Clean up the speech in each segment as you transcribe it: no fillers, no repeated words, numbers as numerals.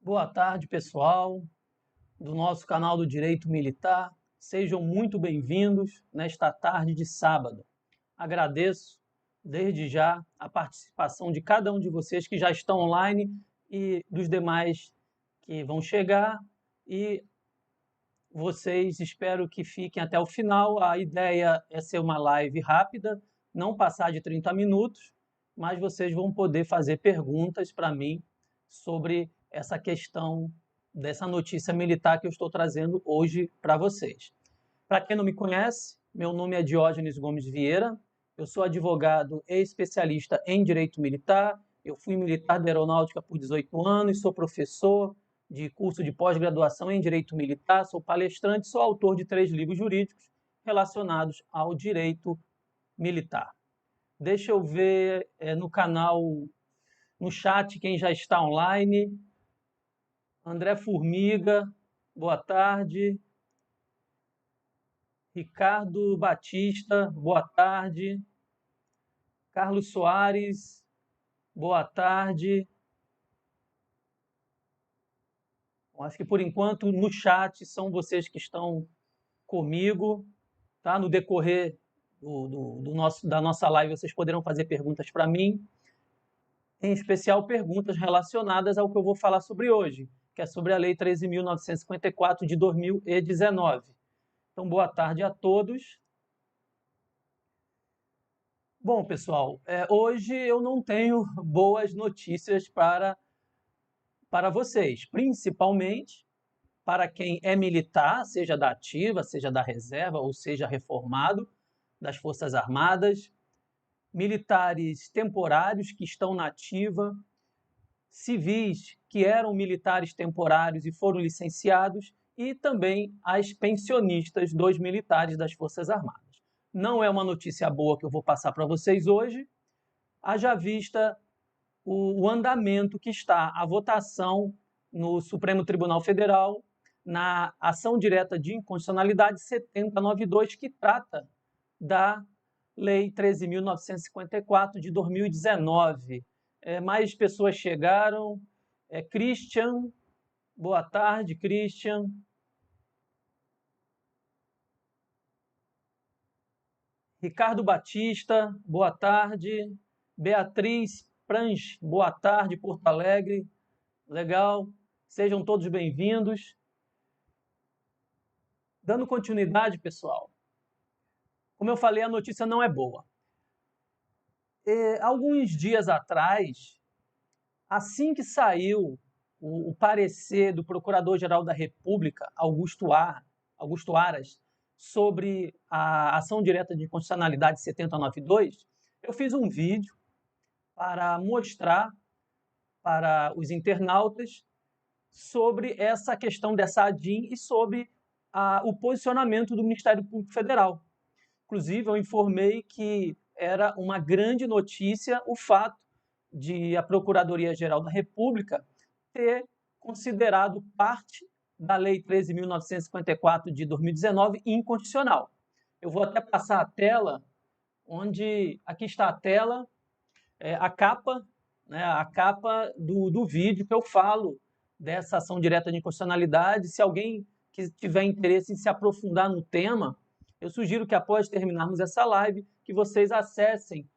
Boa tarde, pessoal do nosso canal do Direito Militar. Sejam muito bem-vindos nesta tarde de sábado. Agradeço desde já a participação de cada um de vocês que já estão online e dos demais que vão chegar. E vocês espero que fiquem até o final. A ideia é ser uma live rápida, não passar de 30 minutos, mas vocês vão poder fazer perguntas para mim sobre essa questão dessa notícia militar que eu estou trazendo hoje para vocês. Para quem não me conhece, meu nome é Diógenes Gomes Vieira, eu sou advogado e especialista em direito militar, eu fui militar da aeronáutica por 18 anos, sou professor de curso de pós-graduação em direito militar, sou palestrante, sou autor de 3 livros jurídicos relacionados ao direito militar. Deixa eu ver no canal, no chat, quem já está online. André Formiga, boa tarde. Ricardo Batista, boa tarde. Carlos Soares, boa tarde. Bom, acho que por enquanto no chat são vocês que estão comigo, tá? No decorrer da nossa live vocês poderão fazer perguntas para mim, em especial perguntas relacionadas ao que eu vou falar sobre hoje, que é sobre a Lei 13.954 de 2019. Então, boa tarde a todos. Bom, pessoal, hoje eu não tenho boas notícias para vocês, principalmente para quem é militar, seja da ativa, seja da reserva, ou seja reformado das Forças Armadas, militares temporários que estão na ativa, civis que eram militares temporários e foram licenciados, e também as pensionistas dos militares das Forças Armadas. Não é uma notícia boa que eu vou passar para vocês hoje, haja vista o andamento que está a votação no Supremo Tribunal Federal na ação direta de inconstitucionalidade 7092, que trata da Lei 13.954 de 2019. Mais pessoas chegaram. Christian, boa tarde, Christian. Ricardo Batista, boa tarde. Beatriz Prange, boa tarde, Porto Alegre. Legal. Sejam todos bem-vindos. Dando continuidade, pessoal. Como eu falei, a notícia não é boa. Alguns dias atrás, assim que saiu o parecer do Procurador-Geral da República, Augusto Aras, sobre a ação direta de inconstitucionalidade 7092, eu fiz um vídeo para mostrar para os internautas sobre essa questão dessa ADIM e sobre o posicionamento do Ministério Público Federal. Inclusive, eu informei que era uma grande notícia o fato de a Procuradoria-Geral da República ter considerado parte da Lei 13.954 de 2019 inconstitucional. Eu vou até passar a tela, onde aqui está a tela, a capa, né, a capa do vídeo que eu falo dessa ação direta de inconstitucionalidade. Se alguém que tiver interesse em se aprofundar no tema, eu sugiro que após terminarmos essa live, que vocês acessem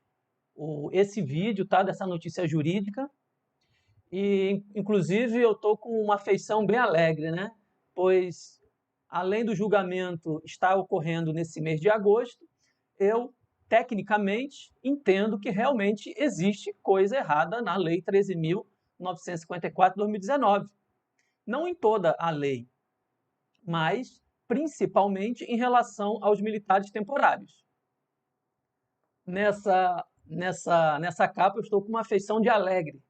esse vídeo, tá, dessa notícia jurídica. E, inclusive, eu estou com uma feição bem alegre, né? Pois, além do julgamento estar ocorrendo nesse mês de agosto, eu, tecnicamente, entendo que realmente existe coisa errada na Lei 13.954 de 2019. Não em toda a lei, mas principalmente em relação aos militares temporários. Nessa capa eu estou com uma feição de alegre,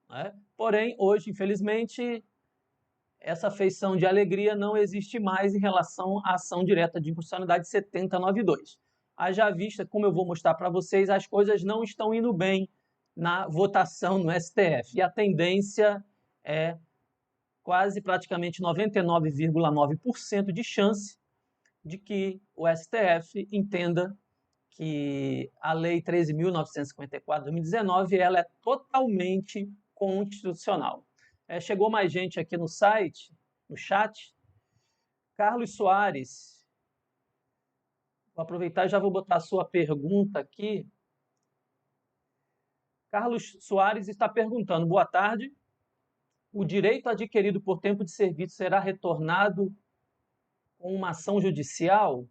né? Porém, hoje, infelizmente, essa feição de alegria não existe mais em relação à ação direta de inconstitucionalidade 7092. Haja vista, como eu vou mostrar para vocês, as coisas não estão indo bem na votação no STF. E a tendência é quase praticamente 99,9% de chance de que o STF entenda que a Lei 13.954 de 2019 ela é totalmente constitucional. Chegou mais gente aqui no site, no chat. Carlos Soares. Vou aproveitar e já vou botar a sua pergunta aqui. Carlos Soares está perguntando: boa tarde. O direito adquirido por tempo de serviço será retornado com uma ação judicial?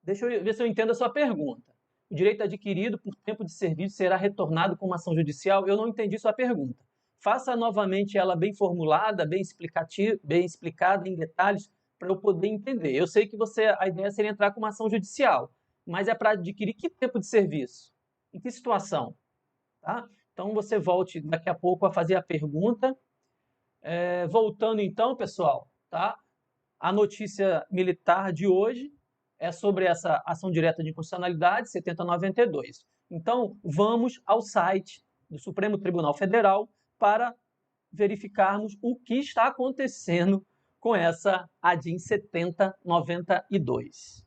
Deixa eu ver se eu entendo a sua pergunta. O direito adquirido por tempo de serviço será retornado com uma ação judicial? Eu não entendi sua pergunta. Faça novamente ela bem formulada, bem explicada em detalhes, para eu poder entender. Eu sei que a ideia seria entrar com uma ação judicial, mas é para adquirir que tempo de serviço? Em que situação? Tá? Então, você volte daqui a pouco a fazer a pergunta. Voltando então, pessoal, tá? A notícia militar de hoje é sobre essa ação direta de inconstitucionalidade 7092. Então, vamos ao site do Supremo Tribunal Federal para verificarmos o que está acontecendo com essa ADIM 7092.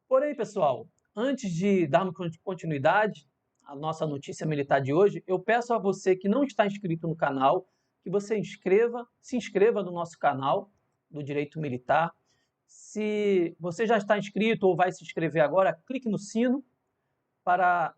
Porém, pessoal, antes de darmos continuidade à nossa notícia militar de hoje, eu peço a você que não está inscrito no canal, que você se inscreva no nosso canal do Direito Militar. Se você já está inscrito ou vai se inscrever agora, clique no sino para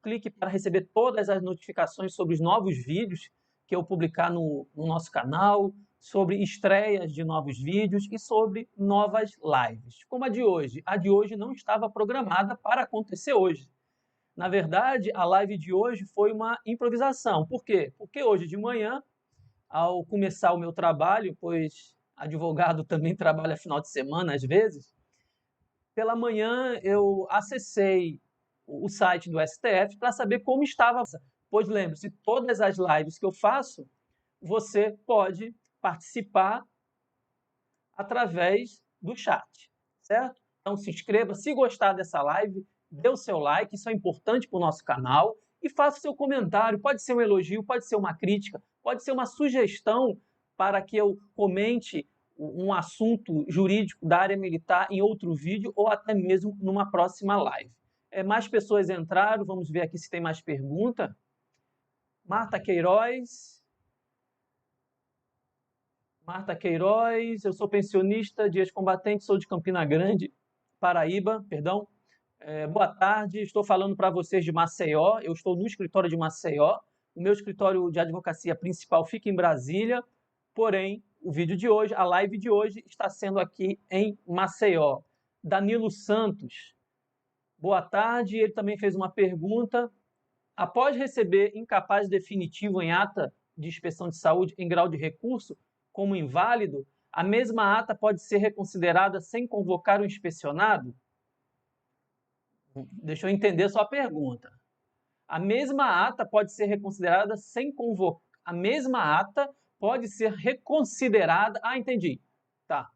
clique para receber todas as notificações sobre os novos vídeos que eu publicar no nosso canal, sobre estreias de novos vídeos e sobre novas lives, como a de hoje. A de hoje não estava programada para acontecer hoje. Na verdade, a live de hoje foi uma improvisação. Por quê? Porque hoje de manhã, ao começar o meu trabalho, pois advogado também trabalha final de semana às vezes, pela manhã eu acessei o site do STF para saber como estava. Pois lembre-se, todas as lives que eu faço, você pode participar através do chat, certo? Então se inscreva, se gostar dessa live, dê o seu like, isso é importante para o nosso canal, e faça o seu comentário, pode ser um elogio, pode ser uma crítica, pode ser uma sugestão para que eu comente um assunto jurídico da área militar em outro vídeo ou até mesmo numa próxima live. Mais pessoas entraram, vamos ver aqui se tem mais pergunta. Marta Queiroz, eu sou pensionista de ex-combatente, sou de Campina Grande, Paraíba, perdão. Boa tarde, estou falando para vocês de Maceió, eu estou no escritório de Maceió, o meu escritório de advocacia principal fica em Brasília, porém, o vídeo de hoje, a live de hoje, está sendo aqui em Maceió. Danilo Santos, boa tarde, ele também fez uma pergunta. Após receber incapaz definitivo em ata de inspeção de saúde em grau de recurso, como inválido, a mesma ata pode ser reconsiderada sem convocar o inspecionado? Deixa eu entender sua pergunta. A mesma ata pode ser reconsiderada sem convocar. A mesma ata pode ser reconsiderada. Ah, entendi. Tá.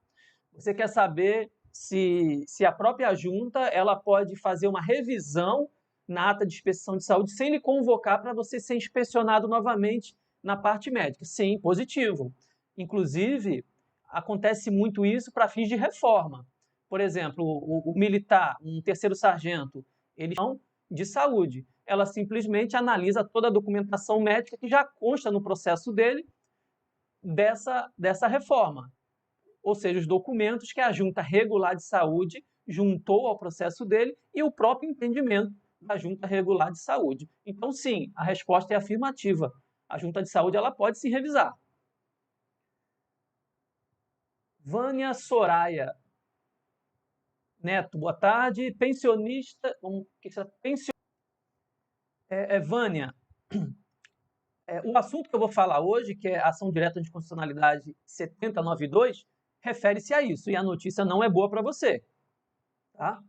Você quer saber se a própria junta ela pode fazer uma revisão na ata de inspeção de saúde sem lhe convocar para você ser inspecionado novamente na parte médica. Sim, positivo. Inclusive, acontece muito isso para fins de reforma. Por exemplo, o militar, um terceiro sargento, eles são de saúde. Ela simplesmente analisa toda a documentação médica que já consta no processo dele dessa reforma. Ou seja, os documentos que a Junta Regular de Saúde juntou ao processo dele e o próprio entendimento da Junta Regular de Saúde. Então, sim, a resposta é afirmativa. A Junta de Saúde ela pode se revisar. Vânia Soraya Neto, boa tarde. Pensionista. Vânia, o assunto que eu vou falar hoje, que é a ação direta de constitucionalidade 7092, refere-se a isso, e a notícia não é boa para você. Tá?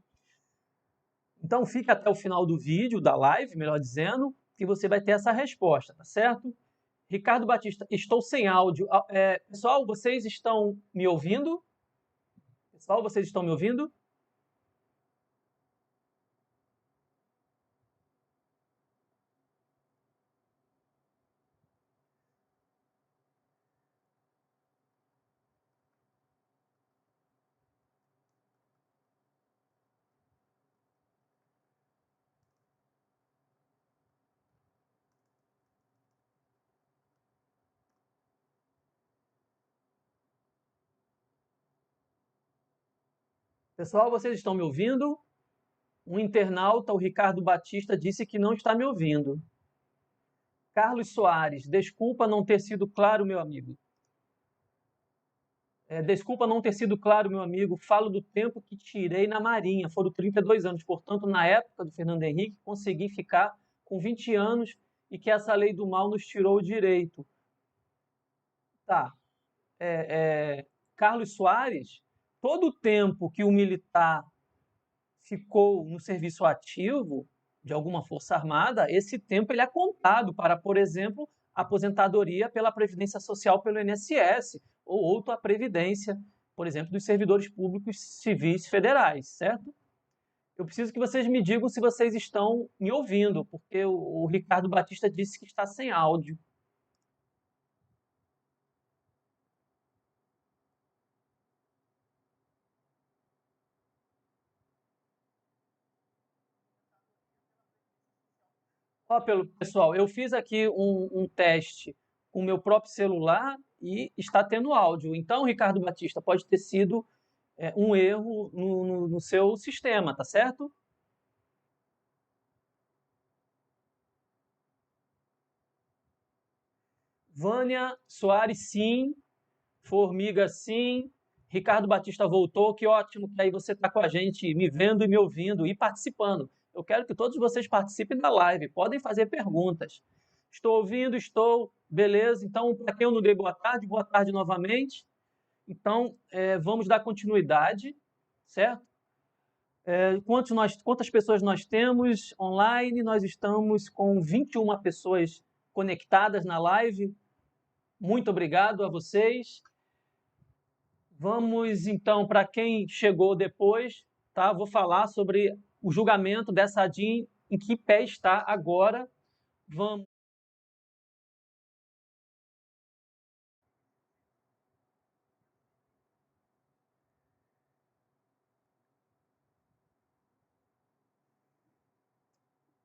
Então fique até o final do vídeo, da live, melhor dizendo, que você vai ter essa resposta, tá certo? Ricardo Batista, estou sem áudio. Pessoal, vocês estão me ouvindo? Pessoal, vocês estão me ouvindo? Pessoal, vocês estão me ouvindo? Um internauta, o Ricardo Batista, disse que não está me ouvindo. Carlos Soares, desculpa não ter sido claro, meu amigo. Desculpa não ter sido claro, meu amigo. Falo do tempo que tirei na Marinha. Foram 32 anos. Portanto, na época do Fernando Henrique, consegui ficar com 20 anos e que essa lei do mal nos tirou o direito. Tá. Carlos Soares, todo o tempo que o militar ficou no serviço ativo de alguma força armada, esse tempo ele é contado para, por exemplo, aposentadoria pela Previdência Social pelo INSS ou outra previdência, por exemplo, dos servidores públicos civis federais, certo? Eu preciso que vocês me digam se vocês estão me ouvindo, porque o Ricardo Batista disse que está sem áudio. Ó, pessoal, eu fiz aqui um teste com o meu próprio celular e está tendo áudio. Então, Ricardo Batista, pode ter sido um erro no seu sistema, tá certo? Vânia Soares, sim. Formiga, sim. Ricardo Batista voltou, que ótimo que aí você está com a gente, me vendo e me ouvindo e participando. Eu quero que todos vocês participem da live, podem fazer perguntas. Estou ouvindo, estou, beleza. Então, para quem eu não dei boa tarde novamente. Então, vamos dar continuidade, certo? Quantas pessoas nós temos online? Nós estamos com 21 pessoas conectadas na live. Muito obrigado a vocês. Vamos então para quem chegou depois, tá? Vou falar sobre o julgamento dessa ADIM, em que pé está agora. Vamos.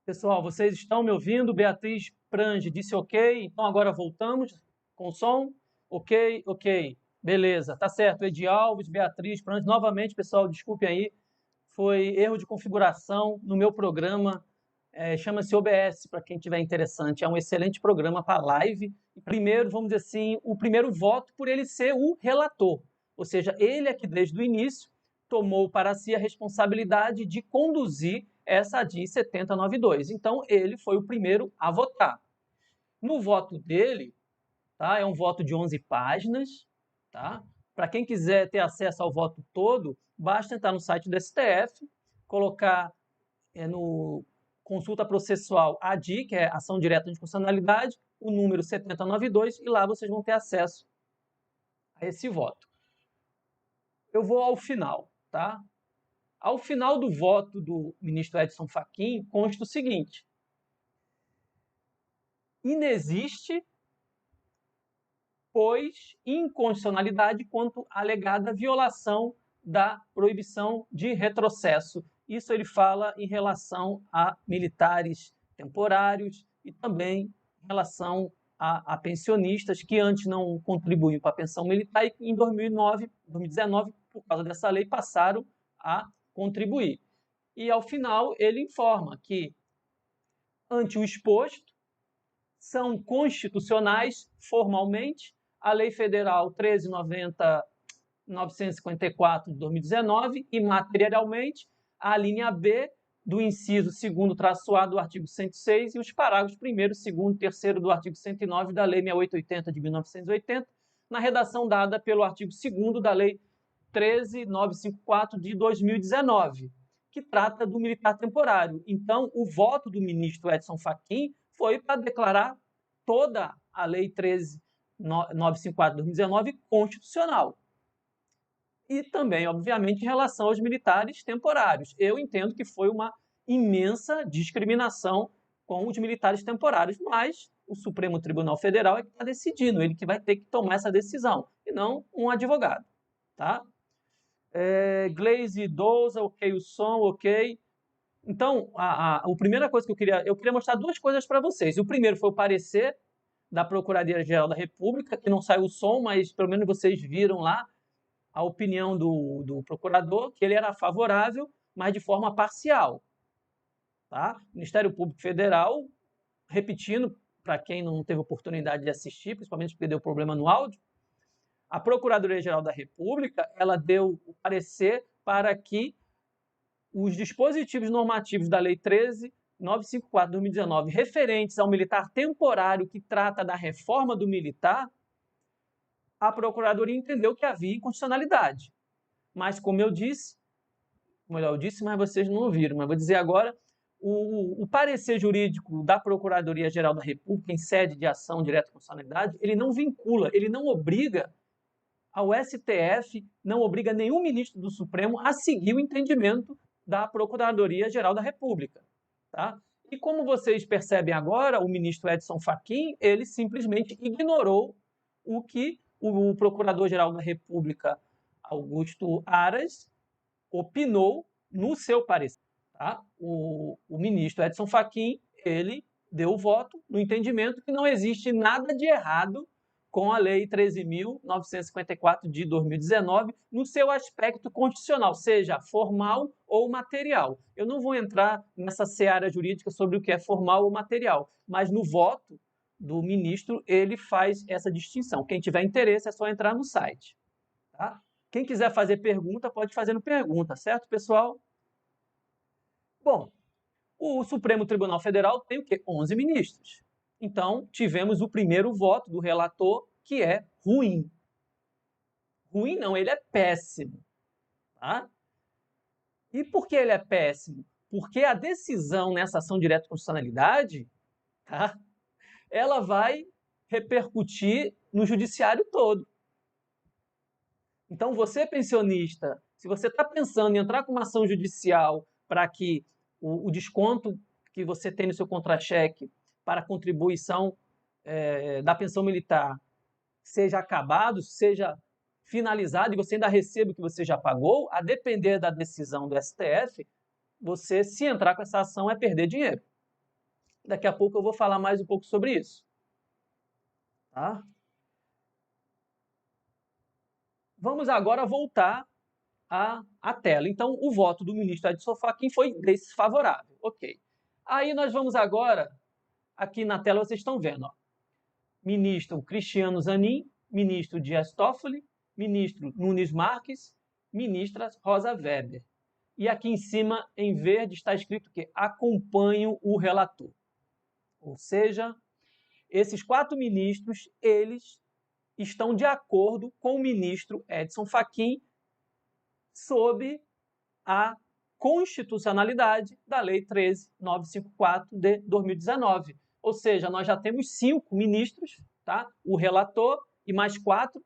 Pessoal, vocês estão me ouvindo? Beatriz Prange disse ok, então agora voltamos com o som. Ok, ok. Beleza, tá certo. Edi Alves, Beatriz Prange. Novamente, pessoal, desculpe aí. Foi erro de configuração no meu programa. Chama-se OBS, para quem tiver interessante. É um excelente programa para live. Primeiro, vamos dizer assim, o primeiro voto por ele ser o relator. Ou seja, ele é que desde o início tomou para si a responsabilidade de conduzir essa ADI 7092. Então, ele foi o primeiro a votar. No voto dele, tá, é um voto de 11 páginas. Tá? Para quem quiser ter acesso ao voto todo, basta entrar no site do STF, colocar no consulta processual ADI, que é Ação Direta de Constitucionalidade, o número 7092, e lá vocês vão ter acesso a esse voto. Eu vou ao final. tá? Ao final do voto do ministro Edson Fachin, consta o seguinte: inexiste, pois, inconstitucionalidade quanto à alegada violação da proibição de retrocesso. Isso ele fala em relação a militares temporários e também em relação a pensionistas que antes não contribuíam para a pensão militar e em 2019, por causa dessa lei, passaram a contribuir. E, ao final, ele informa que, ante o exposto, são constitucionais formalmente a Lei Federal 13.954 de 2019 e materialmente a linha B do inciso 2º-A do artigo 106 e os parágrafos 1º, 2º e 3º do artigo 109 da Lei 6880 de 1980, na redação dada pelo artigo 2º da Lei 13.954 de 2019, que trata do militar temporário. Então, o voto do ministro Edson Fachin foi para declarar toda a Lei 13.954 de 2019 constitucional. E também, obviamente, em relação aos militares temporários. Eu entendo que foi uma imensa discriminação com os militares temporários, mas o Supremo Tribunal Federal é que está decidindo, ele que vai ter que tomar essa decisão, e não um advogado. Tá? Glaze, Douza, ok o som, ok. Então, a primeira coisa que eu queria mostrar duas coisas para vocês. O primeiro foi o parecer da Procuradoria-Geral da República, que não saiu o som, mas pelo menos vocês viram lá a opinião do procurador, que ele era favorável, mas de forma parcial. Tá? O Ministério Público Federal, repetindo, para quem não teve oportunidade de assistir, principalmente porque deu problema no áudio, a Procuradoria-Geral da República ela deu o parecer para que os dispositivos normativos da Lei 13.954 de 2019, referentes ao militar temporário que trata da reforma do militar, a Procuradoria entendeu que havia inconstitucionalidade. Mas, como eu disse, mas vocês não ouviram, mas vou dizer agora, o parecer jurídico da Procuradoria-Geral da República, em sede de ação direta de constitucionalidade, ele não vincula, ele não obriga ao STF, não obriga nenhum ministro do Supremo a seguir o entendimento da Procuradoria-Geral da República. Tá? E como vocês percebem agora, o ministro Edson Fachin, ele simplesmente ignorou o que o Procurador-Geral da República, Augusto Aras, opinou no seu parecer. Tá? O ministro Edson Fachin, ele deu o voto no entendimento que não existe nada de errado com a Lei 13.954 de 2019 no seu aspecto constitucional, seja formal ou material. Eu não vou entrar nessa seara jurídica sobre o que é formal ou material, mas no voto do ministro ele faz essa distinção. Quem tiver interesse é só entrar no site. Tá? Quem quiser fazer pergunta, pode fazer pergunta, certo, pessoal? Bom, o Supremo Tribunal Federal tem o quê? 11 ministros. Então, tivemos o primeiro voto do relator, que é ruim. Ruim não, ele é péssimo. Tá? E por que ele é péssimo? Porque a decisão nessa ação direta de constitucionalidade, tá? Ela vai repercutir no judiciário todo. Então, você pensionista, se você está pensando em entrar com uma ação judicial para que o desconto que você tem no seu contra-cheque para a contribuição da pensão militar seja acabado, seja finalizado e você ainda receba o que você já pagou, a depender da decisão do STF, você, se entrar com essa ação, é perder dinheiro. Daqui a pouco eu vou falar mais um pouco sobre isso. Tá? Vamos agora voltar à tela. Então, o voto do ministro Edson Fachin foi desfavorável. Ok. Aí nós vamos agora, aqui na tela vocês estão vendo, ó, ministro Cristiano Zanin, ministro Dias Toffoli, ministro Nunes Marques, ministra Rosa Weber. E aqui em cima, em verde, está escrito que acompanho o relator. Ou seja, esses 4 ministros, eles estão de acordo com o ministro Edson Fachin sobre a constitucionalidade da Lei 13.954 de 2019. Ou seja, nós já temos 5 ministros, tá? O relator e mais 4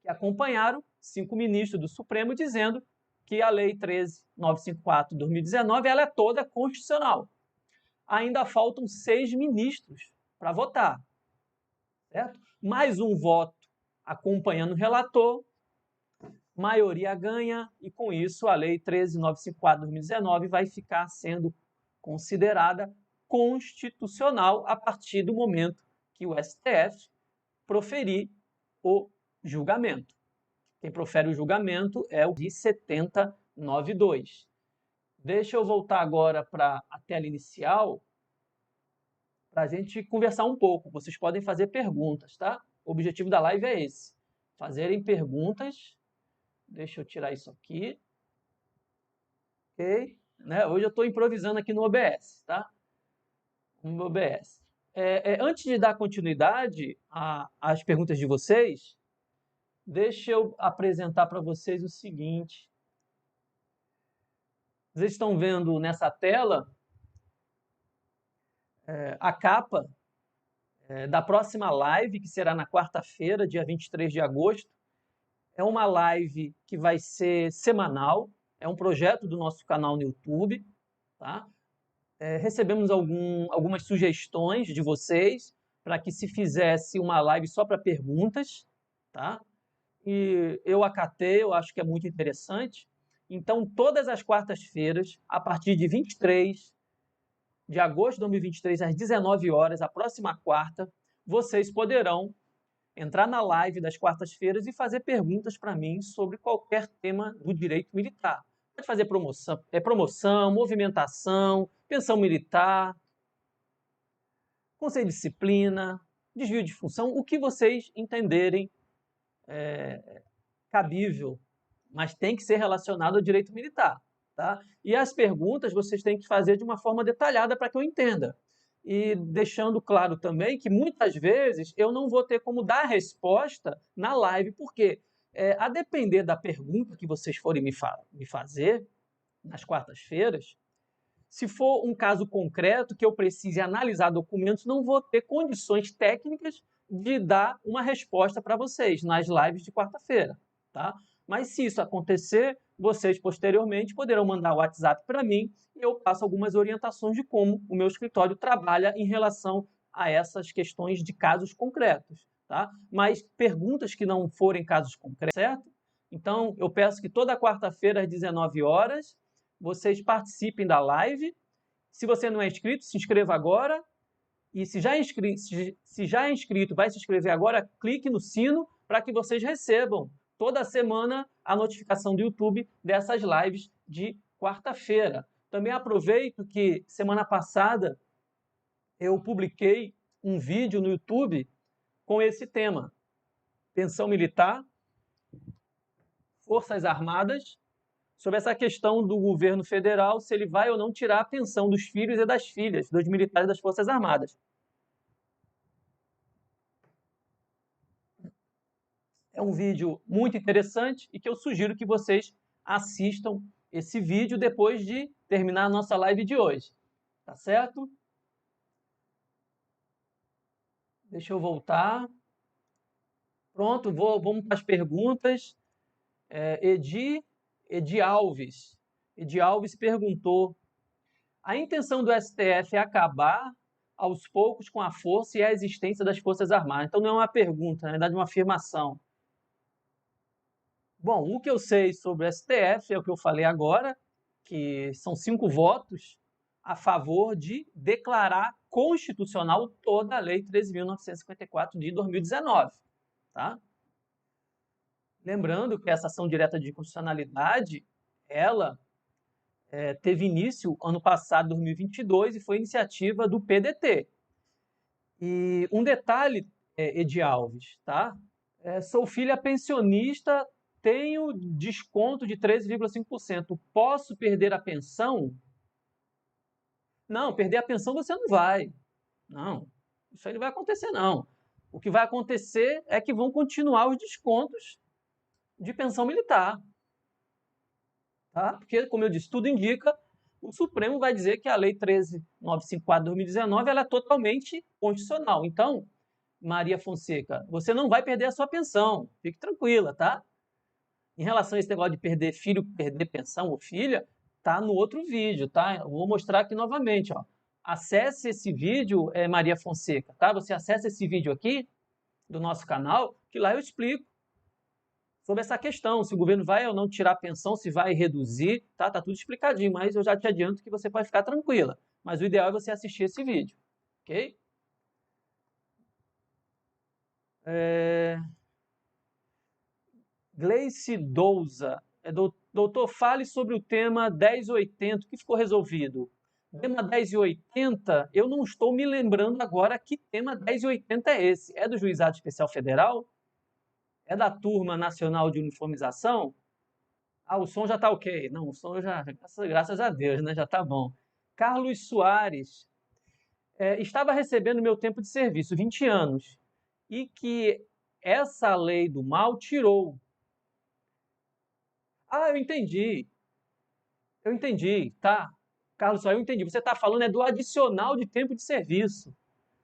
que acompanharam, 5 ministros do Supremo, dizendo que a Lei 13.954 de 2019 ela é toda constitucional. Ainda faltam 6 ministros para votar, certo? Mais um voto acompanhando o relator, maioria ganha, e com isso a Lei 13.954 de 2019 vai ficar sendo considerada constitucional a partir do momento que o STF proferir o julgamento. Quem profere o julgamento é o de 7092. Deixa eu voltar agora para a tela inicial para a gente conversar um pouco. Vocês podem fazer perguntas, tá? O objetivo da live é esse, fazerem perguntas. Deixa eu tirar isso aqui. Ok? Né? Hoje eu estou improvisando aqui no OBS, tá? No OBS. Antes de dar continuidade às perguntas de vocês, deixa eu apresentar para vocês o seguinte. Vocês estão vendo nessa tela a capa da próxima live, que será na quarta-feira, dia 23 de agosto. É uma live que vai ser semanal, é um projeto do nosso canal no YouTube, tá? Recebemos algumas sugestões de vocês para que se fizesse uma live só para perguntas, tá? E eu acatei, eu acho que é muito interessante. Então, todas as quartas-feiras, a partir de 23 de agosto de 2023, às 19 horas, a próxima quarta, vocês poderão entrar na live das quartas-feiras e fazer perguntas para mim sobre qualquer tema do direito militar. Pode fazer promoção, movimentação, pensão militar, conselho de disciplina, desvio de função, o que vocês entenderem cabível, mas tem que ser relacionado ao direito militar, tá? E as perguntas vocês têm que fazer de uma forma detalhada para que eu entenda. E deixando claro também que muitas vezes eu não vou ter como dar resposta na live, porque a depender da pergunta que vocês forem me fazer nas quartas-feiras, se for um caso concreto que eu precise analisar documentos, não vou ter condições técnicas de dar uma resposta para vocês nas lives de quarta-feira, tá? Mas se isso acontecer, vocês posteriormente poderão mandar o WhatsApp para mim e eu passo algumas orientações de como o meu escritório trabalha em relação a essas questões de casos concretos, tá? Mas perguntas que não forem casos concretos, certo? Então, eu peço que toda quarta-feira às 19 horas vocês participem da live. Se você não é inscrito, se inscreva agora. E se já é inscrito, vai se inscrever agora, clique no sino para que vocês recebam toda semana a notificação do YouTube dessas lives de quarta-feira. Também aproveito que semana passada eu publiquei um vídeo no YouTube com esse tema: pensão militar, Forças Armadas, sobre essa questão do governo federal, se ele vai ou não tirar a pensão dos filhos e das filhas dos militares das Forças Armadas. É um vídeo muito interessante e que eu sugiro que vocês assistam esse vídeo depois de terminar a nossa live de hoje. Tá certo? Deixa eu voltar. Pronto, vamos para as perguntas. Edi Alves. Edi Alves perguntou: a intenção do STF é acabar aos poucos com a força e a existência das Forças Armadas? Então não é uma pergunta, na verdade é uma afirmação. Bom, o que eu sei sobre o STF é o que eu falei agora, que são 5 votos a favor de declarar constitucional toda a Lei 13.954 de 2019. Tá? Lembrando que essa ação direta de constitucionalidade, ela teve início ano passado, 2022, e foi iniciativa do PDT. E um detalhe, Edi Alves, tá? Sou filha pensionista, tenho desconto de 13,5%. Posso perder a pensão? Não, perder a pensão você não vai. Não, isso aí não vai acontecer, não. O que vai acontecer é que vão continuar os descontos de pensão militar. Tá? Porque, como eu disse, tudo indica, o Supremo vai dizer que a Lei 13.954 de 2019 ela é totalmente constitucional. Então, Maria Fonseca, você não vai perder a sua pensão. Fique tranquila, tá? Em relação a esse negócio de perder filho, perder pensão ou filha, tá no outro vídeo, tá? Eu vou mostrar aqui novamente, ó. Acesse esse vídeo, Maria Fonseca, tá? Você acessa esse vídeo aqui do nosso canal, que lá eu explico sobre essa questão, se o governo vai ou não tirar a pensão, se vai reduzir, tá? Tá tudo explicadinho, mas eu já te adianto que você pode ficar tranquila. Mas o ideal é você assistir esse vídeo, ok? Gleice Douza, doutor, fale sobre o tema 1080, o que ficou resolvido? Tema 1080, eu não estou me lembrando agora que tema 1080 é esse. É do Juizado Especial Federal? É da Turma Nacional de Uniformização? Ah, o som já está ok. Não, o som já, graças a Deus, né? Já está bom. Carlos Soares, estava recebendo meu tempo de serviço, 20 anos, e que essa lei do mal tirou. Ah, eu entendi, tá. Carlos, só eu entendi. Você está falando do adicional de tempo de serviço.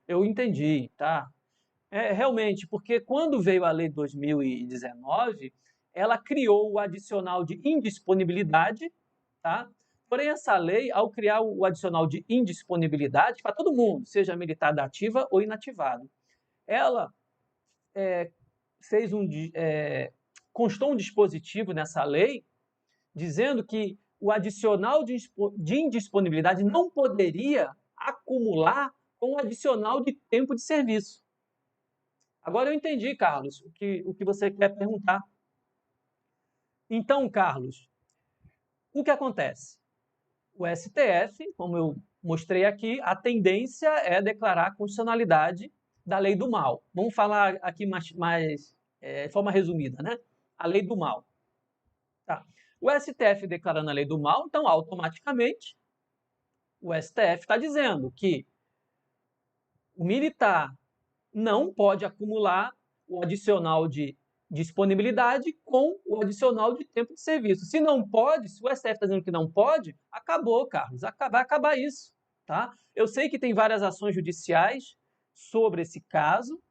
Eu entendi, tá. Realmente, porque quando veio a lei de 2019, ela criou o adicional de indisponibilidade, tá? Porém, essa lei, ao criar o adicional de indisponibilidade para todo mundo, seja militar da ativa ou inativado, ela fez constou um dispositivo nessa lei dizendo que o adicional de indisponibilidade não poderia acumular com o adicional de tempo de serviço. Agora eu entendi, Carlos, o que você quer perguntar. Então, Carlos, o que acontece? O STF, como eu mostrei aqui, a tendência é declarar a constitucionalidade da lei do mal. Vamos falar aqui de forma resumida, né? A lei do mal. Tá. O STF declarando a lei do mal, então automaticamente o STF está dizendo que o militar não pode acumular o adicional de disponibilidade com o adicional de tempo de serviço. Se não pode, se o STF está dizendo que não pode, acabou, Carlos, vai acabar isso. Tá? Eu sei que tem várias ações judiciais sobre esse caso.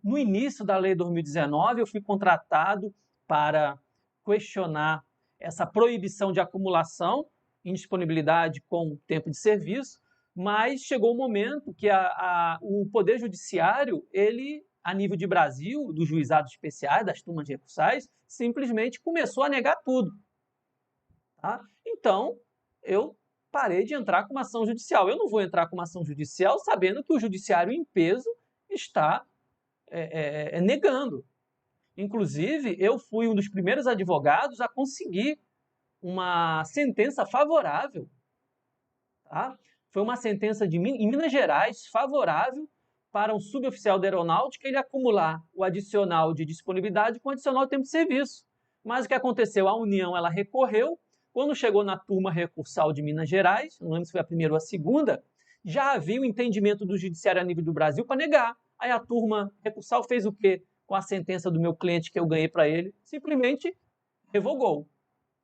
No início da lei 2019, eu fui contratado para questionar essa proibição de acumulação em disponibilidade com tempo de serviço, mas chegou o momento que o Poder Judiciário, ele, a nível de Brasil, dos juizados especiais, das turmas recursais, simplesmente começou a negar tudo. Tá? Então, eu parei de entrar com uma ação judicial. Eu não vou entrar com uma ação judicial sabendo que o judiciário em peso está negando. Inclusive, eu fui um dos primeiros advogados a conseguir uma sentença favorável. Tá? Foi uma sentença em Minas Gerais favorável para um suboficial da aeronáutica ele acumular o adicional de disponibilidade com o adicional de tempo de serviço. Mas o que aconteceu? A União ela recorreu. Quando chegou na turma recursal de Minas Gerais, não lembro se foi a primeira ou a segunda, já havia o entendimento do judiciário a nível do Brasil para negar. Aí a turma recursal fez o quê? Com a sentença do meu cliente que eu ganhei para ele, simplesmente revogou.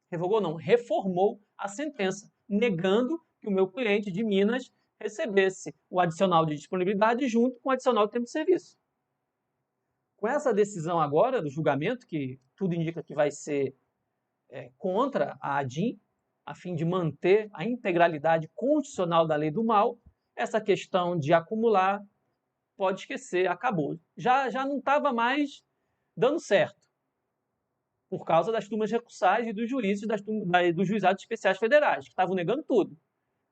Revogou não, reformou a sentença, negando que o meu cliente de Minas recebesse o adicional de disponibilidade junto com o adicional de tempo de serviço. Com essa decisão agora do julgamento, que tudo indica que vai ser contra a ADIM, a fim de manter a integralidade constitucional da lei do mal, essa questão de acumular, pode esquecer, acabou. Já não estava mais dando certo, por causa das turmas recursais e dos juízes dos juizados especiais federais, que estavam negando tudo.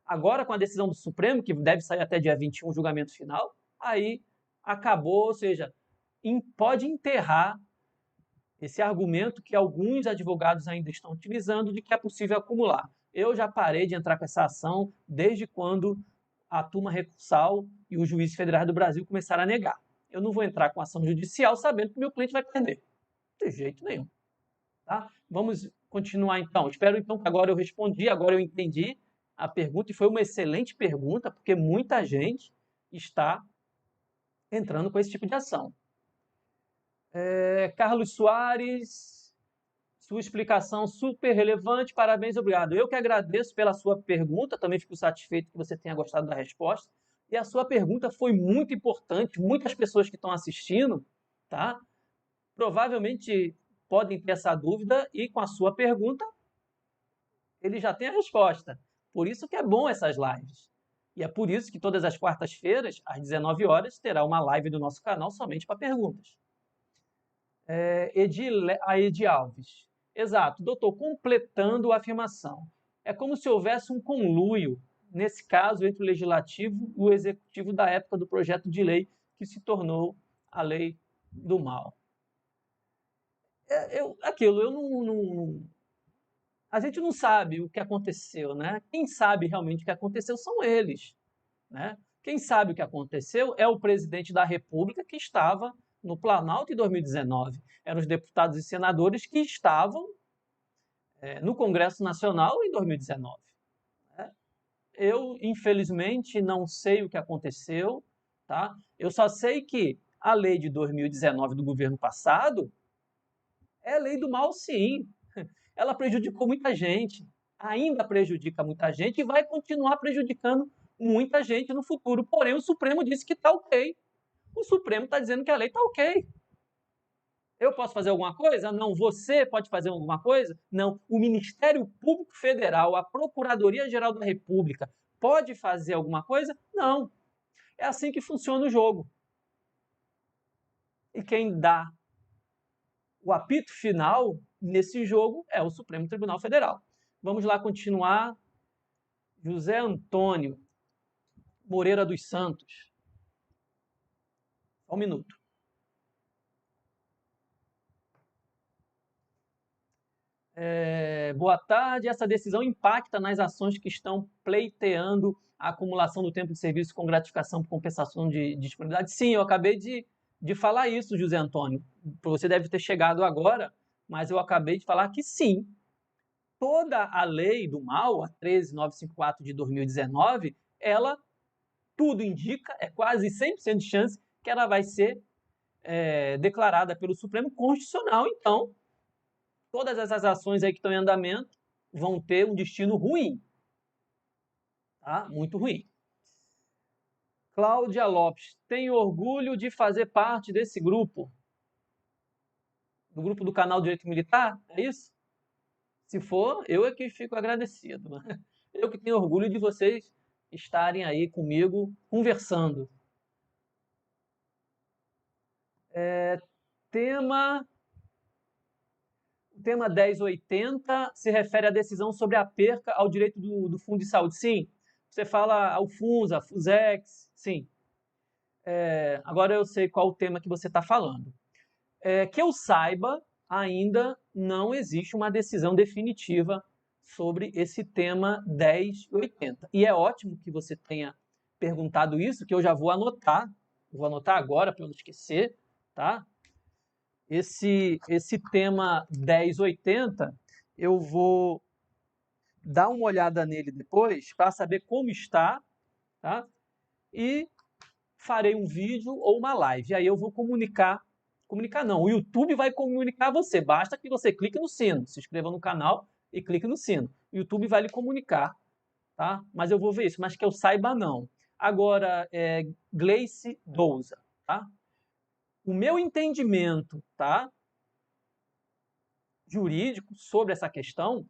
Agora, com a decisão do Supremo, que deve sair até dia 21, o julgamento final, aí acabou, ou seja, pode enterrar esse argumento que alguns advogados ainda estão utilizando de que é possível acumular. Eu já parei de entrar com essa ação desde quando a turma recursal e os juízes federais do Brasil começaram a negar. Eu não vou entrar com ação judicial sabendo que meu cliente vai perder. De jeito nenhum. Tá? Vamos continuar então. Espero então que agora eu respondi, agora eu entendi a pergunta e foi uma excelente pergunta, porque muita gente está entrando com esse tipo de ação. Carlos Soares, sua explicação super relevante, parabéns, obrigado. Eu que agradeço pela sua pergunta, também fico satisfeito que você tenha gostado da resposta. E a sua pergunta foi muito importante, muitas pessoas que estão assistindo, tá? Provavelmente podem ter essa dúvida e com a sua pergunta ele já tem a resposta. Por isso que é bom essas lives. E é por isso que todas as quartas-feiras, às 19 horas, terá uma live do nosso canal somente para perguntas. A Edi Alves. Exato, doutor, completando a afirmação. É como se houvesse um conluio, nesse caso, entre o legislativo e o executivo da época do projeto de lei que se tornou a lei do mal. A gente não sabe o que aconteceu, né? Quem sabe realmente o que aconteceu são eles, né? Quem sabe o que aconteceu é o presidente da República que estava no Planalto em 2019. Eram os deputados e senadores que estavam no Congresso Nacional em 2019. Né? Eu, infelizmente, não sei o que aconteceu, tá? Eu só sei que a lei de 2019 do governo passado é lei do mal, sim. Ela prejudicou muita gente, ainda prejudica muita gente e vai continuar prejudicando muita gente no futuro. Porém, o Supremo disse que está ok. O Supremo está dizendo que a lei está ok. Eu posso fazer alguma coisa? Não. Você pode fazer alguma coisa? Não. O Ministério Público Federal, a Procuradoria-Geral da República, pode fazer alguma coisa? Não. É assim que funciona o jogo. E quem dá o apito final nesse jogo é o Supremo Tribunal Federal. Vamos lá continuar. José Antônio Moreira dos Santos. Só um minuto. Boa tarde. Essa decisão impacta nas ações que estão pleiteando a acumulação do tempo de serviço com gratificação por compensação de disponibilidade? Sim, eu acabei de falar isso, José Antônio. Você deve ter chegado agora, mas eu acabei de falar que sim. Toda a lei do mal, a 13954 de 2019, ela, tudo indica, é quase 100% de chance que ela vai ser declarada pelo Supremo constitucional. Então, todas essas ações aí que estão em andamento vão ter um destino ruim. Tá? Muito ruim. Cláudia Lopes, tenho orgulho de fazer parte desse grupo. Do grupo do canal Direito Militar? É isso? Se for, eu é que fico agradecido. Né? Eu que tenho orgulho de vocês estarem aí comigo conversando. Tema 1080 se refere à decisão sobre a perca ao direito do Fundo de Saúde. Sim, você fala ao FUNSA, FUSEX, sim. Agora eu sei qual o tema que você está falando. Que eu saiba, ainda não existe uma decisão definitiva sobre esse tema 1080. E é ótimo que você tenha perguntado isso, que eu já vou anotar agora para não esquecer, tá? Esse tema 1080, eu vou dar uma olhada nele depois para saber como está, tá? E farei um vídeo ou uma live. Aí eu vou comunicar não, o YouTube vai comunicar a você, basta que você clique no sino, se inscreva no canal e clique no sino. O YouTube vai lhe comunicar, tá? Mas eu vou ver isso, mas que eu saiba não. Agora, Gleice Douza, tá? O meu entendimento, tá, jurídico sobre essa questão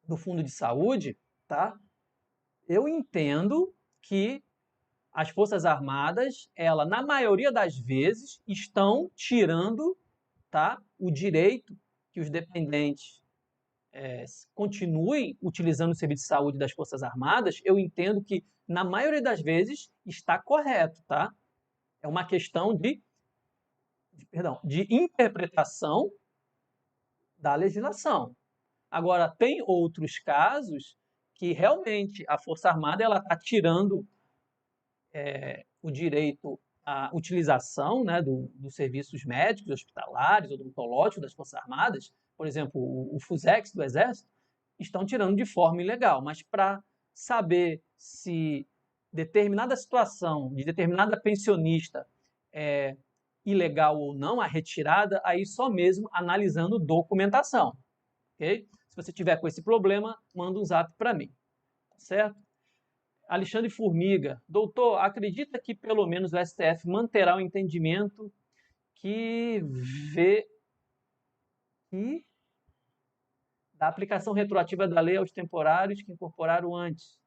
do fundo de saúde, tá? Eu entendo que as Forças Armadas, ela, na maioria das vezes, estão tirando, tá, o direito que os dependentes continuem utilizando o serviço de saúde das Forças Armadas. Eu entendo que, na maioria das vezes, está correto, tá? É uma questão de interpretação da legislação. Agora, tem outros casos que realmente a Força Armada está tirando o direito à utilização, né, dos serviços médicos, hospitalares, odontológicos das Forças Armadas, por exemplo, o FUSEX do Exército, estão tirando de forma ilegal. Mas para saber se determinada situação de determinada pensionista é ilegal ou não, a retirada, aí só mesmo analisando documentação. Okay? Se você tiver com esse problema, manda um zap para mim. Tá certo? Alexandre Formiga. Doutor, acredita que pelo menos o STF manterá o entendimento que vê e da aplicação retroativa da lei aos temporários que incorporaram antes.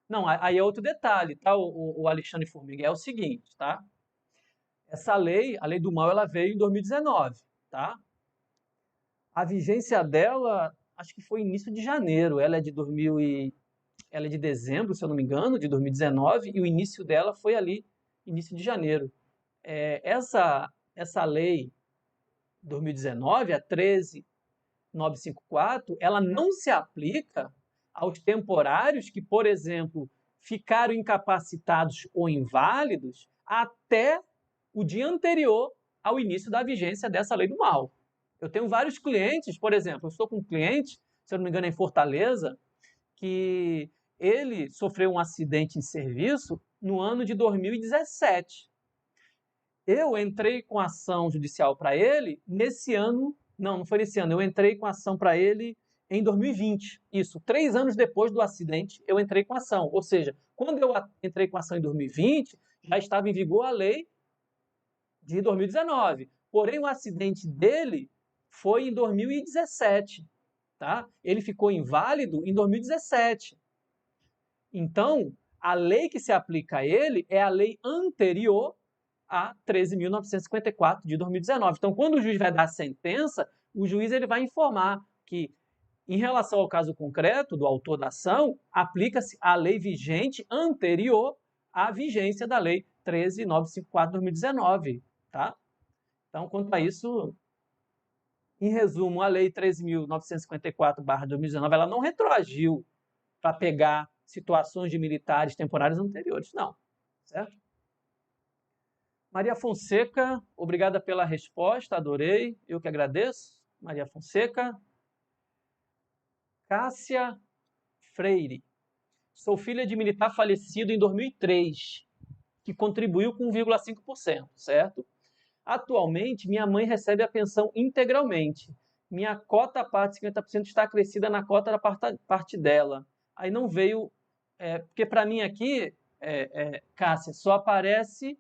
Não, aí é outro detalhe, tá, o Alexandre Formiga, é o seguinte, tá? Essa lei, a lei do mal, ela veio em 2019, tá? A vigência dela, acho que foi início de janeiro, ela é de ela é de dezembro, se eu não me engano, de 2019, e o início dela foi ali, início de janeiro. Essa lei 2019, a 13.954, ela não se aplica aos temporários que, por exemplo, ficaram incapacitados ou inválidos até o dia anterior ao início da vigência dessa lei do mal. Eu tenho vários clientes, por exemplo, eu estou com um cliente, se eu não me engano, em Fortaleza, que ele sofreu um acidente em serviço no ano de 2017. Eu entrei com ação judicial para ele nesse ano, não foi nesse ano, eu entrei com ação para ele em 2020. Isso, 3 anos depois do acidente, eu entrei com ação. Ou seja, quando eu entrei com ação em 2020, já estava em vigor a lei de 2019. Porém, o acidente dele foi em 2017, tá? Ele ficou inválido em 2017. Então, a lei que se aplica a ele é a lei anterior a 13.954 de 2019. Então, quando o juiz vai dar a sentença, o juiz ele vai informar que, em relação ao caso concreto do autor da ação, aplica-se a lei vigente anterior à vigência da lei 13.954 de 2019, tá? Então, quanto a isso, em resumo, a lei 13.954/2019, ela não retroagiu para pegar situações de militares temporários anteriores, não, certo? Maria Fonseca, obrigada pela resposta, adorei, eu que agradeço. Maria Fonseca. Cássia Freire, sou filha de militar falecido em 2003, que contribuiu com 1,5%, certo? Atualmente, minha mãe recebe a pensão integralmente. Minha cota à parte, 50%, está acrescida na cota da parte dela. Aí não veio, porque para mim aqui, Cássia, só aparece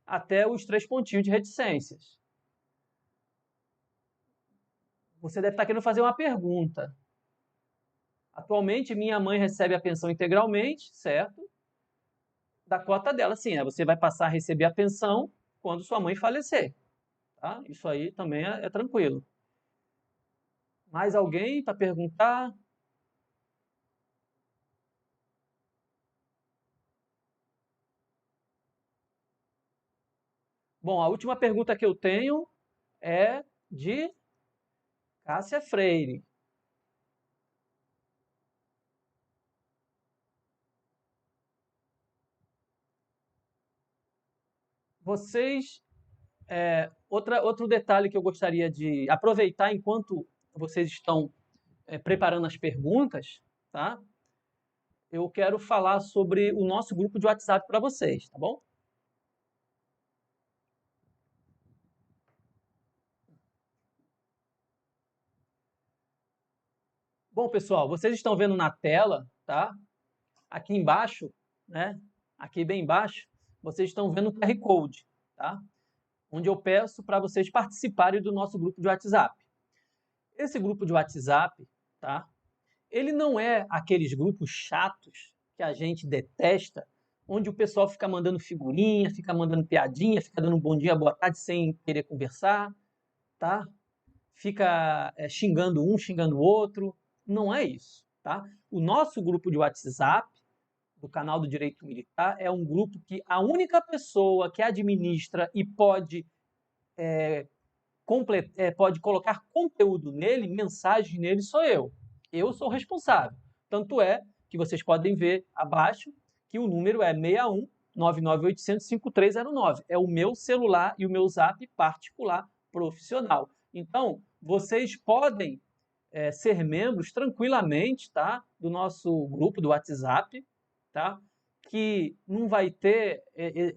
até os 3 pontinhos de reticências. Você deve estar querendo fazer uma pergunta. Atualmente, minha mãe recebe a pensão integralmente, certo? Da cota dela, sim. Você vai passar a receber a pensão quando sua mãe falecer. Tá? Isso aí também é tranquilo. Mais alguém para perguntar? Bom, a última pergunta que eu tenho é de Cássia Freire. Vocês, outro detalhe que eu gostaria de aproveitar enquanto vocês estão preparando as perguntas, tá? Eu quero falar sobre o nosso grupo de WhatsApp para vocês, tá bom? Bom, pessoal, vocês estão vendo na tela, tá? Aqui embaixo, né? Aqui bem embaixo, vocês estão vendo o QR Code, tá? Onde eu peço para vocês participarem do nosso grupo de WhatsApp. Esse grupo de WhatsApp, tá? Ele não é aqueles grupos chatos que a gente detesta, onde o pessoal fica mandando figurinha, fica mandando piadinha, fica dando um bom dia, boa tarde sem querer conversar, tá? Fica xingando um, xingando o outro. Não é isso, tá? O nosso grupo de WhatsApp do canal do Direito Militar é um grupo que a única pessoa que administra e pode pode colocar conteúdo nele, mensagem nele, sou eu. Eu sou o responsável. Tanto é que vocês podem ver abaixo que o número é 61 99800 5309. É o meu celular e o meu zap particular profissional. Então, vocês podem ser membros tranquilamente, tá? Do nosso grupo do WhatsApp, tá? Que não vai ter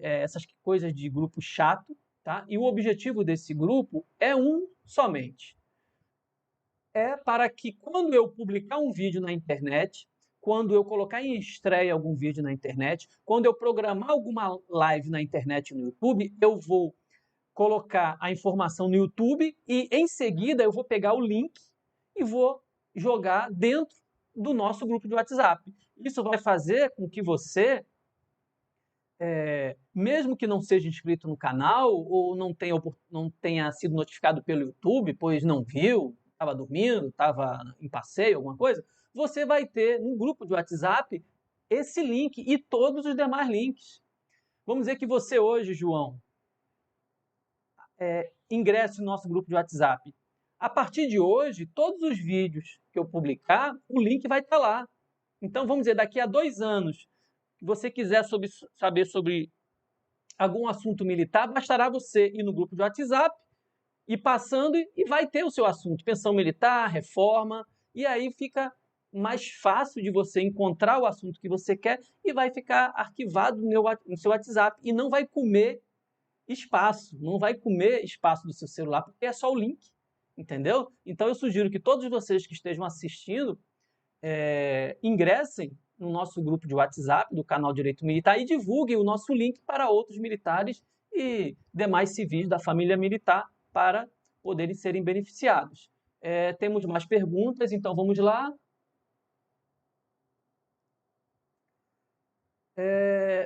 essas coisas de grupo chato, tá? E o objetivo desse grupo é um somente. É para que quando eu publicar um vídeo na internet, quando eu colocar em estreia algum vídeo na internet, quando eu programar alguma live na internet no YouTube, eu vou colocar a informação no YouTube e, em seguida, eu vou pegar o link e vou jogar dentro do nosso grupo de WhatsApp. Isso vai fazer com que você, mesmo que não seja inscrito no canal ou não tenha sido notificado pelo YouTube, pois não viu, estava dormindo, estava em passeio, alguma coisa, você vai ter no grupo de WhatsApp esse link e todos os demais links. Vamos dizer que você hoje, João, ingresse no nosso grupo de WhatsApp. A partir de hoje, todos os vídeos que eu publicar, o link vai estar lá. Então, vamos dizer, daqui a 2 anos, se você quiser saber sobre algum assunto militar, bastará você ir no grupo de WhatsApp, ir passando e vai ter o seu assunto. Pensão militar, reforma, e aí fica mais fácil de você encontrar o assunto que você quer e vai ficar arquivado no seu WhatsApp e não vai comer espaço, não vai comer espaço do seu celular, porque é só o link, entendeu? Então eu sugiro que todos vocês que estejam assistindo ingressem no nosso grupo de WhatsApp do canal Direito Militar e divulguem o nosso link para outros militares e demais civis da família militar para poderem serem beneficiados. Temos mais perguntas, então vamos lá.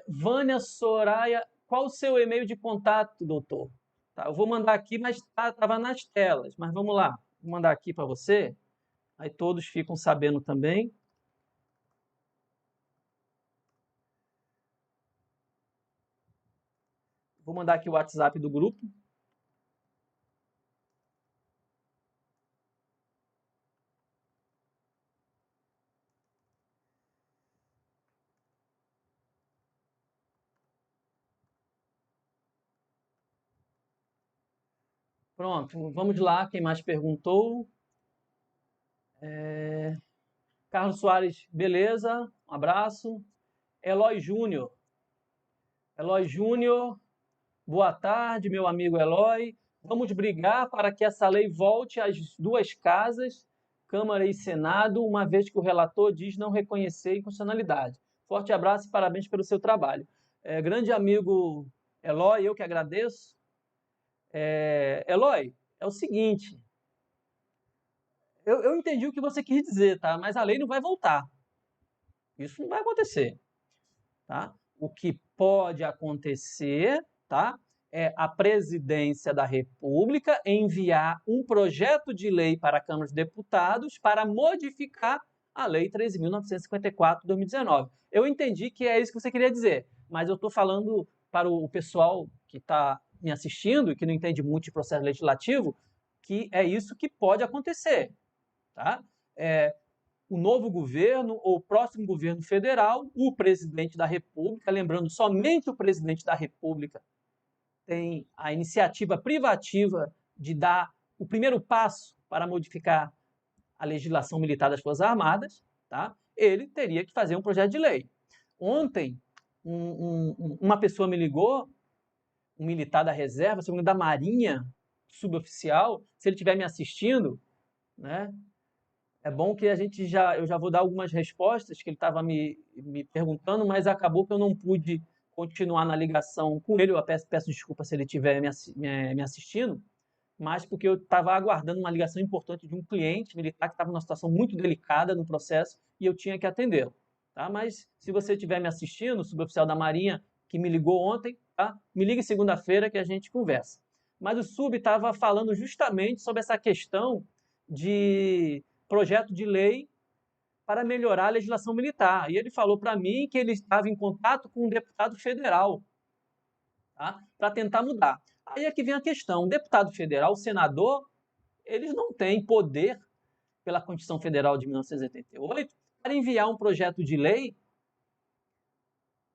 Vânia Soraya, qual o seu e-mail de contato, doutor? Tá, eu vou mandar aqui, mas estava nas telas. Mas vamos lá, vou mandar aqui para você. Aí todos ficam sabendo também. Vou mandar aqui o WhatsApp do grupo. Pronto, vamos lá. Quem mais perguntou? Carlos Soares, beleza? Um abraço. Eloy Júnior. Eloy Júnior, boa tarde, meu amigo Eloy. Vamos brigar para que essa lei volte às 2 casas, Câmara e Senado, uma vez que o relator diz não reconhecer inconstitucionalidade. Forte abraço e parabéns pelo seu trabalho. Grande amigo Eloy, eu que agradeço. Eloy, é o seguinte, eu entendi o que você quis dizer, tá? Mas a lei não vai voltar. Isso não vai acontecer, tá? O que pode acontecer, tá? É a Presidência da República enviar um projeto de lei para a Câmara dos Deputados para modificar a Lei 13.954 de 2019. Eu entendi que é isso que você queria dizer, mas eu estou falando para o pessoal que está me assistindo e que não entende muito de processo legislativo, que é isso que pode acontecer, tá? O novo governo ou o próximo governo federal, o presidente da República, lembrando, somente o presidente da República tem a iniciativa privativa de dar o primeiro passo para modificar a legislação militar das Forças Armadas, tá? Ele teria que fazer um projeto de lei. Ontem, uma pessoa me ligou, um militar da reserva, segundo da Marinha, suboficial, se ele estiver me assistindo, né? É bom que eu já vou dar algumas respostas que ele estava me perguntando, mas acabou que eu não pude continuar na ligação com ele. Eu peço desculpa se ele estiver me assistindo, mas porque eu estava aguardando uma ligação importante de um cliente militar que estava numa situação muito delicada no processo e eu tinha que atendê-lo. Tá? Mas se você estiver me assistindo, o suboficial da Marinha que me ligou ontem, tá? Me ligue segunda-feira que a gente conversa. Mas o sub estava falando justamente sobre essa questão de projeto de lei para melhorar a legislação militar. E ele falou para mim que ele estava em contato com um deputado federal, tá? Para tentar mudar. Aí é que vem a questão: o deputado federal, o senador, eles não têm poder, pela Constituição Federal de 1988, para enviar um projeto de lei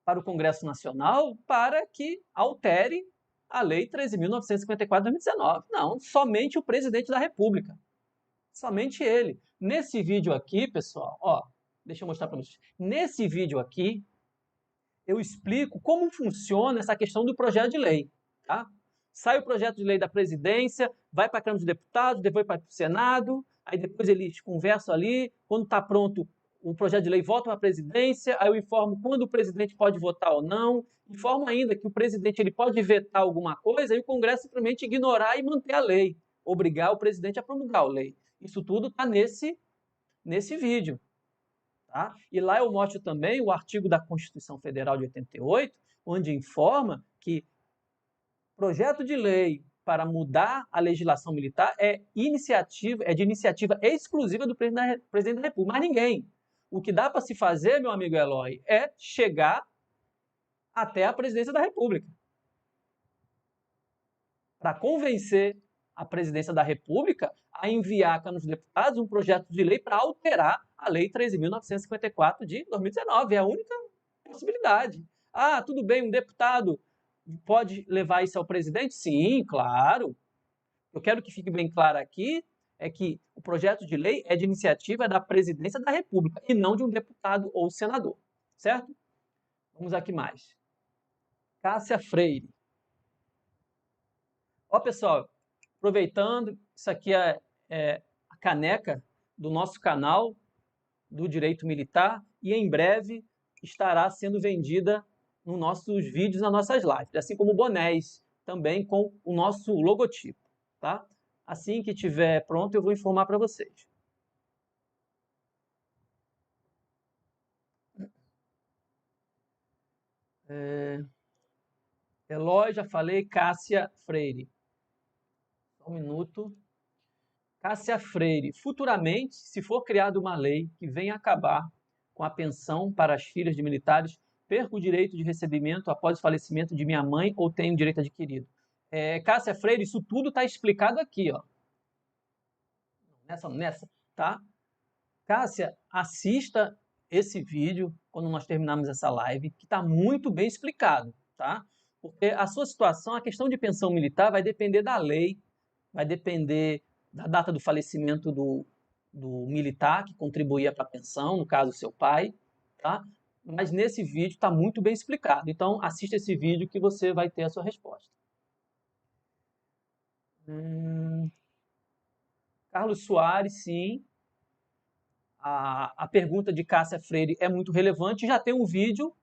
para o Congresso Nacional para que altere a Lei 13.954 de 2019. Não, somente o presidente da República. Somente ele. Nesse vídeo aqui, pessoal, ó, deixa eu mostrar para vocês. Nesse vídeo aqui, eu explico como funciona essa questão do projeto de lei, tá? Sai o projeto de lei da presidência, vai para a Câmara dos Deputados, depois para o Senado, aí depois eles conversam ali, quando está pronto, o projeto de lei volta para a presidência, aí eu informo quando o presidente pode votar ou não, informo ainda que o presidente ele pode vetar alguma coisa e o Congresso simplesmente ignorar e manter a lei, obrigar o presidente a promulgar a lei. Isso tudo está nesse vídeo. Tá? E lá eu mostro também o artigo da Constituição Federal de 88, onde informa que projeto de lei para mudar a legislação militar é de iniciativa exclusiva do presidente da República, mas ninguém. O que dá para se fazer, meu amigo Eloy, é chegar até a presidência da República para convencer a presidência da República a enviar à Câmara dos Deputados um projeto de lei para alterar a Lei 13.954 de 2019. É a única possibilidade. Ah, tudo bem, um deputado pode levar isso ao presidente? Sim, claro. Eu quero que fique bem claro aqui é que o projeto de lei é de iniciativa da presidência da República e não de um deputado ou senador, certo? Vamos aqui mais. Cássia Freire. Ó, pessoal, aproveitando, isso aqui é a caneca do nosso canal do Direito Militar e em breve estará sendo vendida nos nossos vídeos, nas nossas lives, assim como bonés, também com o nosso logotipo, tá? Assim que estiver pronto, eu vou informar para vocês. Eloy, já falei, Cássia Freire. Só um minuto. Cássia Freire, futuramente, se for criada uma lei que venha acabar com a pensão para as filhas de militares, perco o direito de recebimento após o falecimento de minha mãe ou tenho direito adquirido. Cássia Freire, isso tudo está explicado aqui, ó. Nessa, tá? Cássia, assista esse vídeo quando nós terminarmos essa live, que está muito bem explicado, tá? Porque a sua situação, a questão de pensão militar vai depender da lei, vai depender da data do falecimento do militar que contribuía para a pensão, no caso, seu pai, tá? Mas nesse vídeo está muito bem explicado. Então, assista esse vídeo que você vai ter a sua resposta. Carlos Soares, sim. A pergunta de Cássia Freire é muito relevante. Já tem um vídeo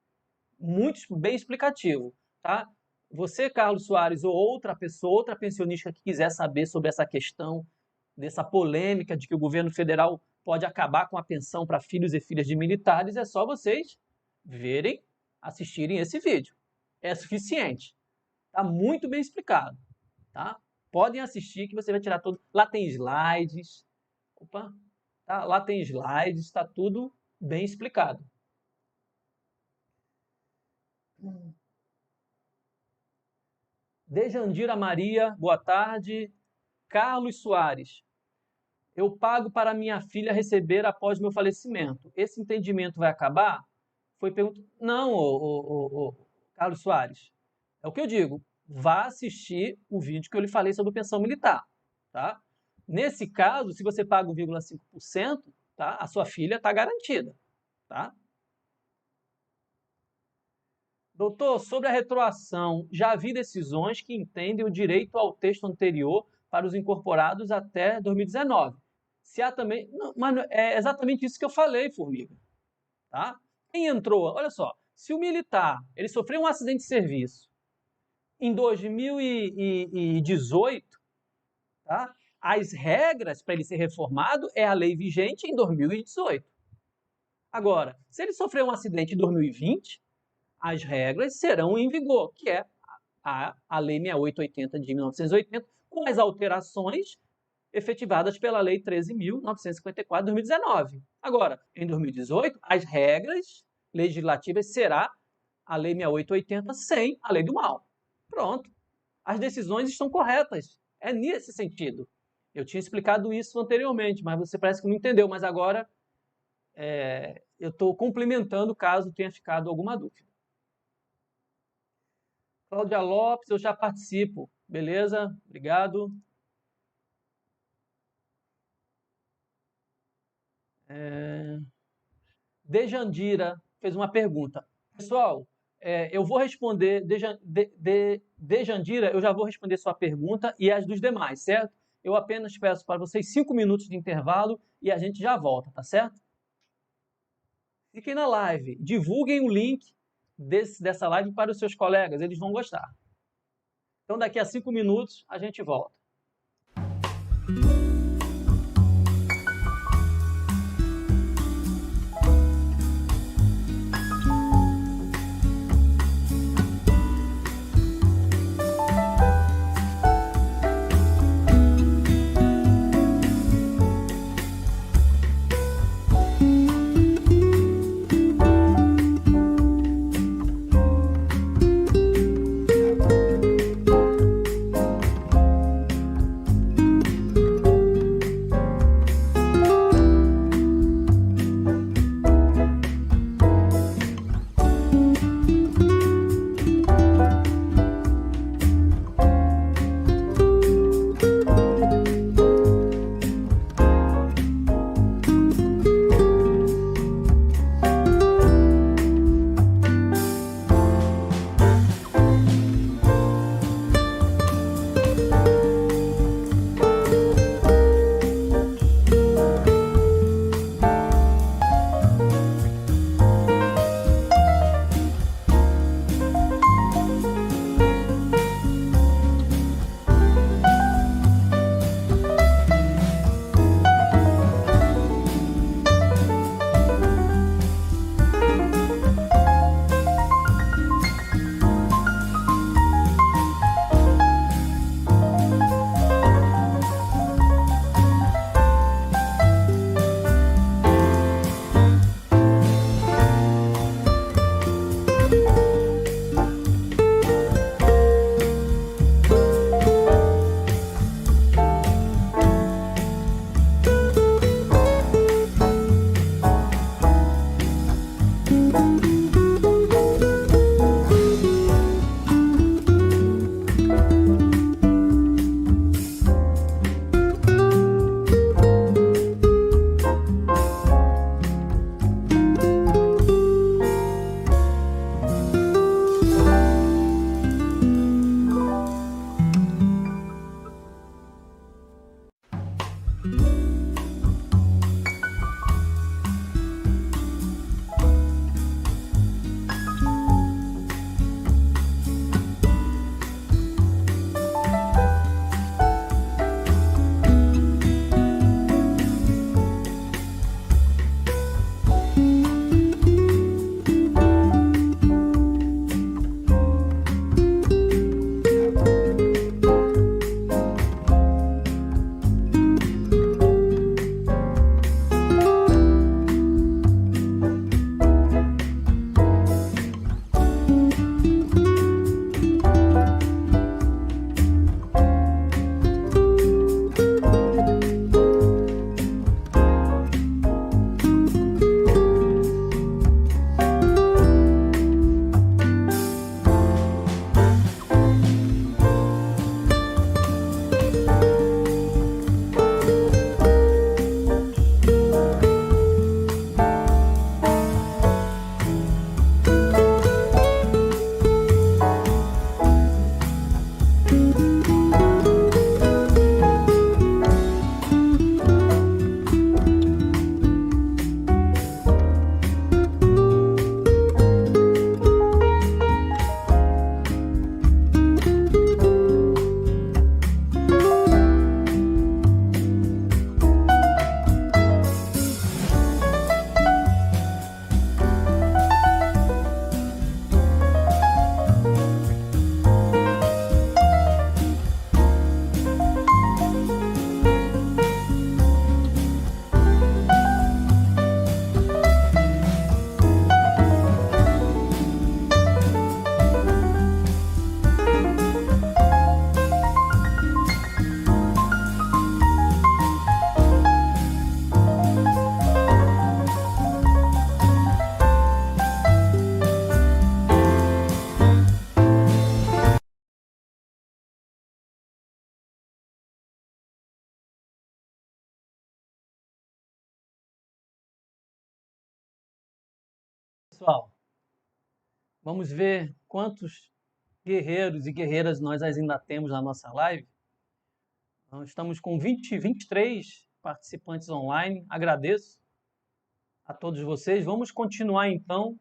muito bem explicativo, tá? Você, Carlos Soares, ou outra pessoa, outra pensionista que quiser saber sobre essa questão, dessa polêmica de que o governo federal pode acabar com a pensão para filhos e filhas de militares, é só vocês verem, assistirem esse vídeo. É suficiente. Está muito bem explicado, tá? Podem assistir que você vai tirar todo. Lá tem slides. Opa, tá? Lá tem slides, está tudo bem explicado. Dejandira Maria, boa tarde. Carlos Soares, eu pago para minha filha receber após meu falecimento. Esse entendimento vai acabar? Foi pergunta. Não, Carlos Soares. É o que eu digo. Vá assistir o vídeo que eu lhe falei sobre pensão militar, tá? Nesse caso, se você paga 1,5%, tá? A sua filha está garantida, tá? Doutor, sobre a retroação, já vi decisões que entendem o direito ao texto anterior para os incorporados até 2019. Se há também. Não, mas é exatamente isso que eu falei, Formiga. Tá? Quem entrou? Olha só. Se o militar ele sofreu um acidente de serviço em 2018, tá? As regras para ele ser reformado é a lei vigente em 2018. Agora, se ele sofreu um acidente em 2020, as regras serão em vigor, que é a Lei 6880 de 1980, com as alterações efetivadas pela Lei 13.954 de 2019. Agora, em 2018, as regras legislativas será a Lei 6880 sem a Lei do Mal. Pronto. As decisões estão corretas. É nesse sentido. Eu tinha explicado isso anteriormente, mas você parece que não entendeu. Mas agora eu estou complementando caso tenha ficado alguma dúvida. Cláudia Lopes, eu já participo. Beleza? Obrigado. Dejandira fez uma pergunta. Pessoal, eu vou responder, Dejandira, eu já vou responder sua pergunta e as dos demais, certo? Eu apenas peço para vocês 5 minutos de intervalo e a gente já volta, tá certo? Fiquem na live, divulguem o link dessa live para os seus colegas, eles vão gostar. Então, daqui a 5 minutos, a gente volta. Pessoal, vamos ver quantos guerreiros e guerreiras nós ainda temos na nossa live. Nós estamos com 23 participantes online, agradeço. a todos vocês. Vamos continuar então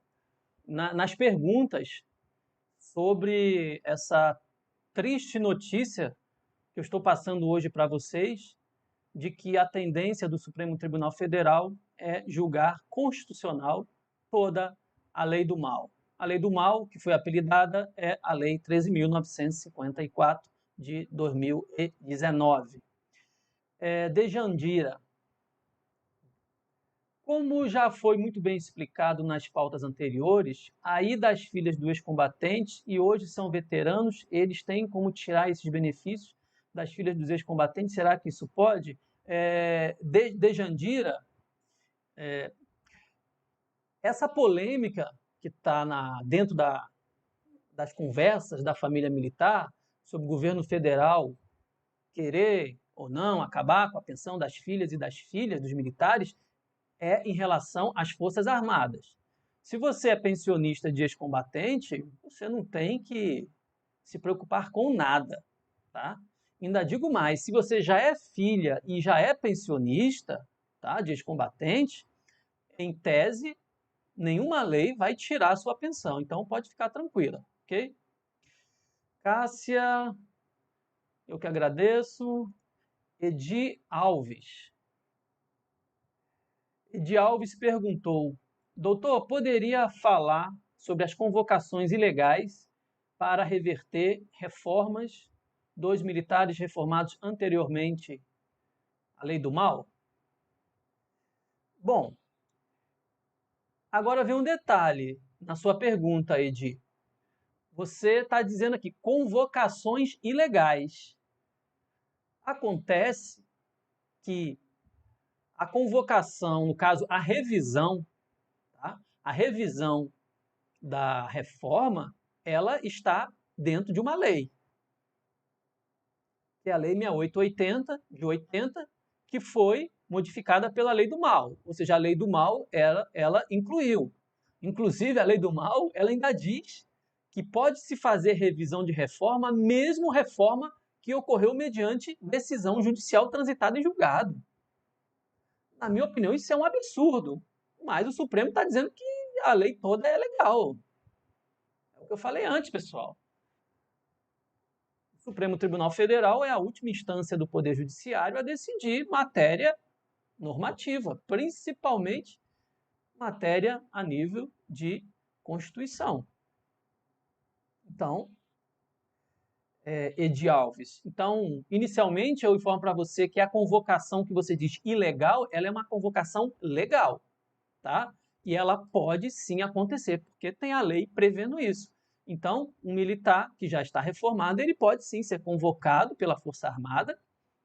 nas perguntas sobre essa triste notícia que eu estou passando hoje para vocês, de que a tendência do Supremo Tribunal Federal é julgar constitucional toda a lei do mal. A lei do mal, que foi apelidada, é a Lei 13.954 de 2019. Dejandira, como já foi muito bem explicado nas pautas anteriores, aí das filhas do ex-combatente e hoje são veteranos, eles têm como tirar esses benefícios das filhas dos ex-combatentes? Será que isso pode? Dejandira, essa polêmica que está dentro das conversas da família militar sobre o governo federal querer ou não acabar com a pensão das filhas e das filhas dos militares é em relação às Forças Armadas. Se você é pensionista de ex-combatente, você não tem que se preocupar com nada, tá? Ainda digo mais, se você já é filha e já é pensionista, tá, de ex-combatente, em tese, nenhuma lei vai tirar a sua pensão, então pode ficar tranquila, ok? Cássia, eu que agradeço. Edi Alves. Edi Alves perguntou: doutor, poderia falar sobre as convocações ilegais para reverter reformas dos militares reformados anteriormente à Lei do Mal? Bom, agora vem um detalhe na sua pergunta, Edi. Você está dizendo aqui convocações ilegais. Acontece que a convocação, no caso, a revisão, tá? A revisão da reforma, ela está dentro de uma lei, que é a Lei 6880, de 80, que foi modificada pela Lei do Mal. Ou seja, a Lei do Mal, ela incluiu. Inclusive, a Lei do Mal, ela ainda diz que pode-se fazer revisão de reforma, mesmo reforma que ocorreu mediante decisão judicial transitada em julgado. Na minha opinião, isso é um absurdo. Mas o Supremo está dizendo que a lei toda é legal. É o que eu falei antes, pessoal. O Supremo Tribunal Federal é a última instância do Poder Judiciário a decidir matéria normativa, principalmente matéria a nível de Constituição. Então, Edi Alves. Então, inicialmente eu informo para você que a convocação que você diz ilegal, ela é uma convocação legal, tá? E ela pode sim acontecer, porque tem a lei prevendo isso. Então, um militar que já está reformado, ele pode sim ser convocado pela Força Armada,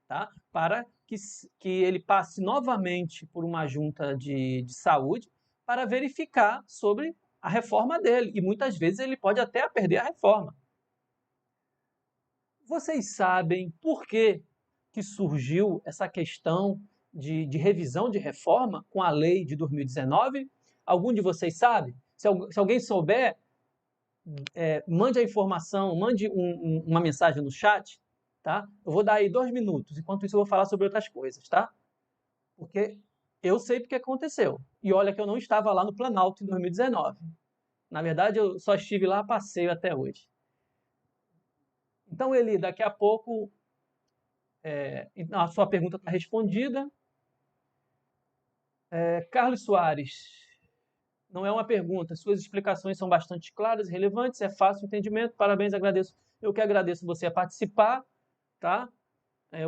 tá? Para que ele passe novamente por uma junta de saúde para verificar sobre a reforma dele. E muitas vezes ele pode até perder a reforma. Vocês sabem por que surgiu essa questão de revisão de reforma com a lei de 2019? Algum de vocês sabe? Se alguém souber, mande a informação, mande uma mensagem no chat, tá? Eu vou dar aí 2 minutos, enquanto isso eu vou falar sobre outras coisas, tá? Porque eu sei porque aconteceu. E olha que eu não estava lá no Planalto em 2019. Na verdade, eu só estive lá a passeio até hoje. Então, Eli, daqui a pouco a sua pergunta está respondida. Carlos Soares, não é uma pergunta, suas explicações são bastante claras e relevantes, é fácil o entendimento, parabéns, agradeço. Eu que agradeço você a participar, tá?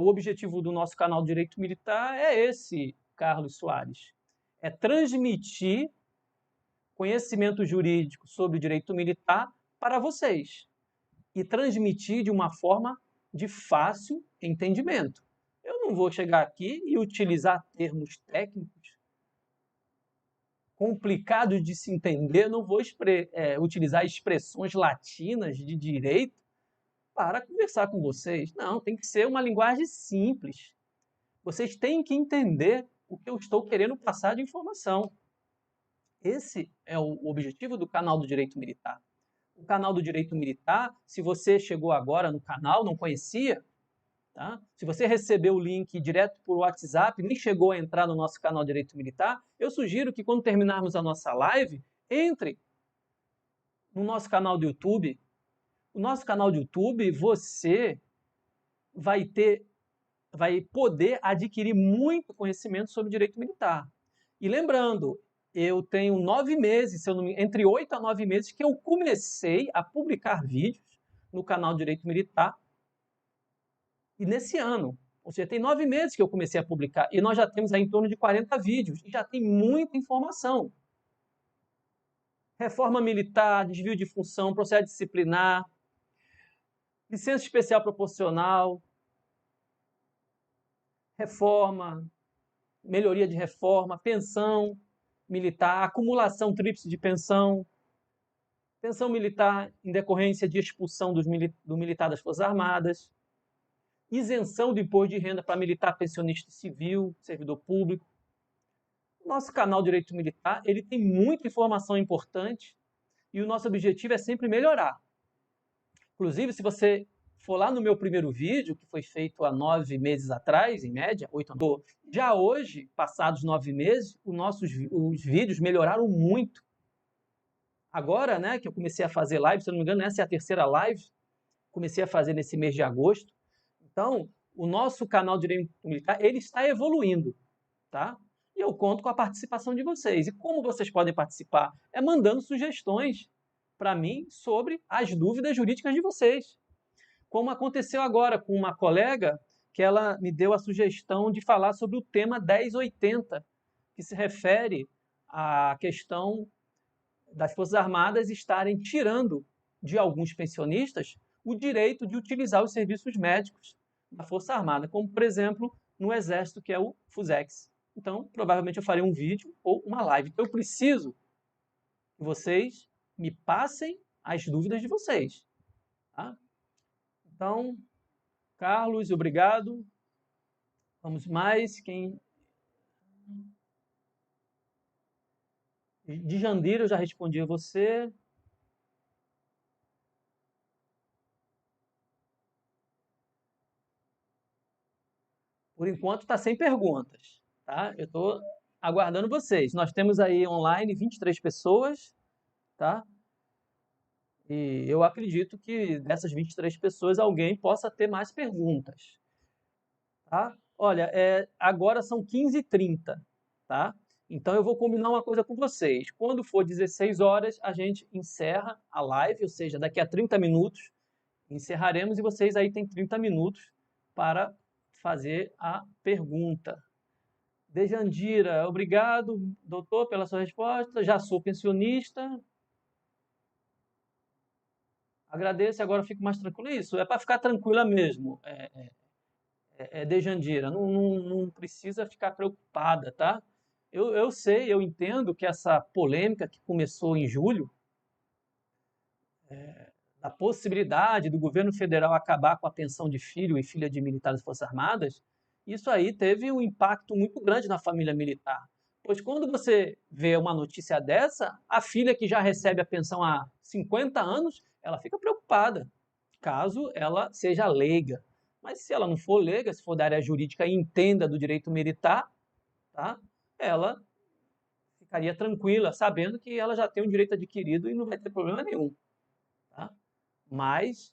O objetivo do nosso canal Direito Militar é esse, Carlos Soares, é transmitir conhecimento jurídico sobre o direito militar para vocês e transmitir de uma forma de fácil entendimento. Eu não vou chegar aqui e utilizar termos técnicos complicados de se entender, não vou utilizar expressões latinas de direito para conversar com vocês. Não, tem que ser uma linguagem simples. Vocês têm que entender o que eu estou querendo passar de informação. Esse é o objetivo do canal do Direito Militar. O canal do Direito Militar, se você chegou agora no canal, não conhecia, Tá? Se você recebeu o link direto por WhatsApp, nem chegou a entrar no nosso canal Direito Militar, eu sugiro que quando terminarmos a nossa live, entre no nosso canal do YouTube. O nosso canal do YouTube, você vai poder adquirir muito conhecimento sobre direito militar. E lembrando, eu tenho 9 meses, se eu não me... entre 8 a 9 meses, que eu comecei a publicar vídeos no canal Direito Militar. E nesse ano, ou seja, tem 9 meses que eu comecei a publicar, e nós já temos aí em torno de 40 vídeos, e já tem muita informação. Reforma militar, desvio de função, processo disciplinar, licença especial proporcional, reforma, melhoria de reforma, pensão militar, acumulação tríplice de pensão, pensão militar em decorrência de expulsão do militar das Forças Armadas, isenção do imposto de renda para militar, pensionista civil, servidor público. Nosso canal Direito Militar, ele tem muita informação importante e o nosso objetivo é sempre melhorar. Inclusive, se você for lá no meu primeiro vídeo, que foi feito há 9 meses atrás, em média, 8 anos, já hoje, passados 9 meses, os vídeos melhoraram muito. Agora, né, que eu comecei a fazer live, se eu não me engano, essa é a terceira live, comecei a fazer nesse mês de agosto. Então, o nosso canal Direito Militar, ele está evoluindo, tá? E eu conto com a participação de vocês. E como vocês podem participar? É mandando sugestões para mim sobre as dúvidas jurídicas de vocês. Como aconteceu agora com uma colega, que ela me deu a sugestão de falar sobre o tema 1080, que se refere à questão das Forças Armadas estarem tirando de alguns pensionistas o direito de utilizar os serviços médicos da Força Armada, como, por exemplo, no Exército, que é o FUSEX. Então, provavelmente eu farei um vídeo ou uma live. Então, eu preciso que vocês me passem as dúvidas de vocês. Tá? Então, Carlos, obrigado. Vamos mais. Quem... De Jandira, eu já respondi a você. Por enquanto, está sem perguntas. Tá? Eu estou aguardando vocês. Nós temos aí online 23 pessoas. Tá? E eu acredito que dessas 23 pessoas, alguém possa ter mais perguntas. Tá? Olha, agora são 15h30, tá? Então eu vou combinar uma coisa com vocês. Quando for 16 horas, a gente encerra a live, ou seja, daqui a 30 minutos encerraremos e vocês aí têm 30 minutos para fazer a pergunta. Dejandira, obrigado, doutor, pela sua resposta. Já sou pensionista. Agradeço, agora fico mais tranquilo. Isso, é para ficar tranquila mesmo. Dejandira, não precisa ficar preocupada, tá? Eu sei, eu entendo que essa polêmica que começou em julho, a possibilidade do governo federal acabar com a pensão de filho e filha de militares das Forças Armadas, isso aí teve um impacto muito grande na família militar. Pois quando você vê uma notícia dessa, a filha que já recebe a pensão há 50 anos, ela fica preocupada, caso ela seja leiga. Mas se ela não for leiga, se for da área jurídica e entenda do direito militar, tá? Ela ficaria tranquila, sabendo que ela já tem um direito adquirido e não vai ter problema nenhum. Tá? Mas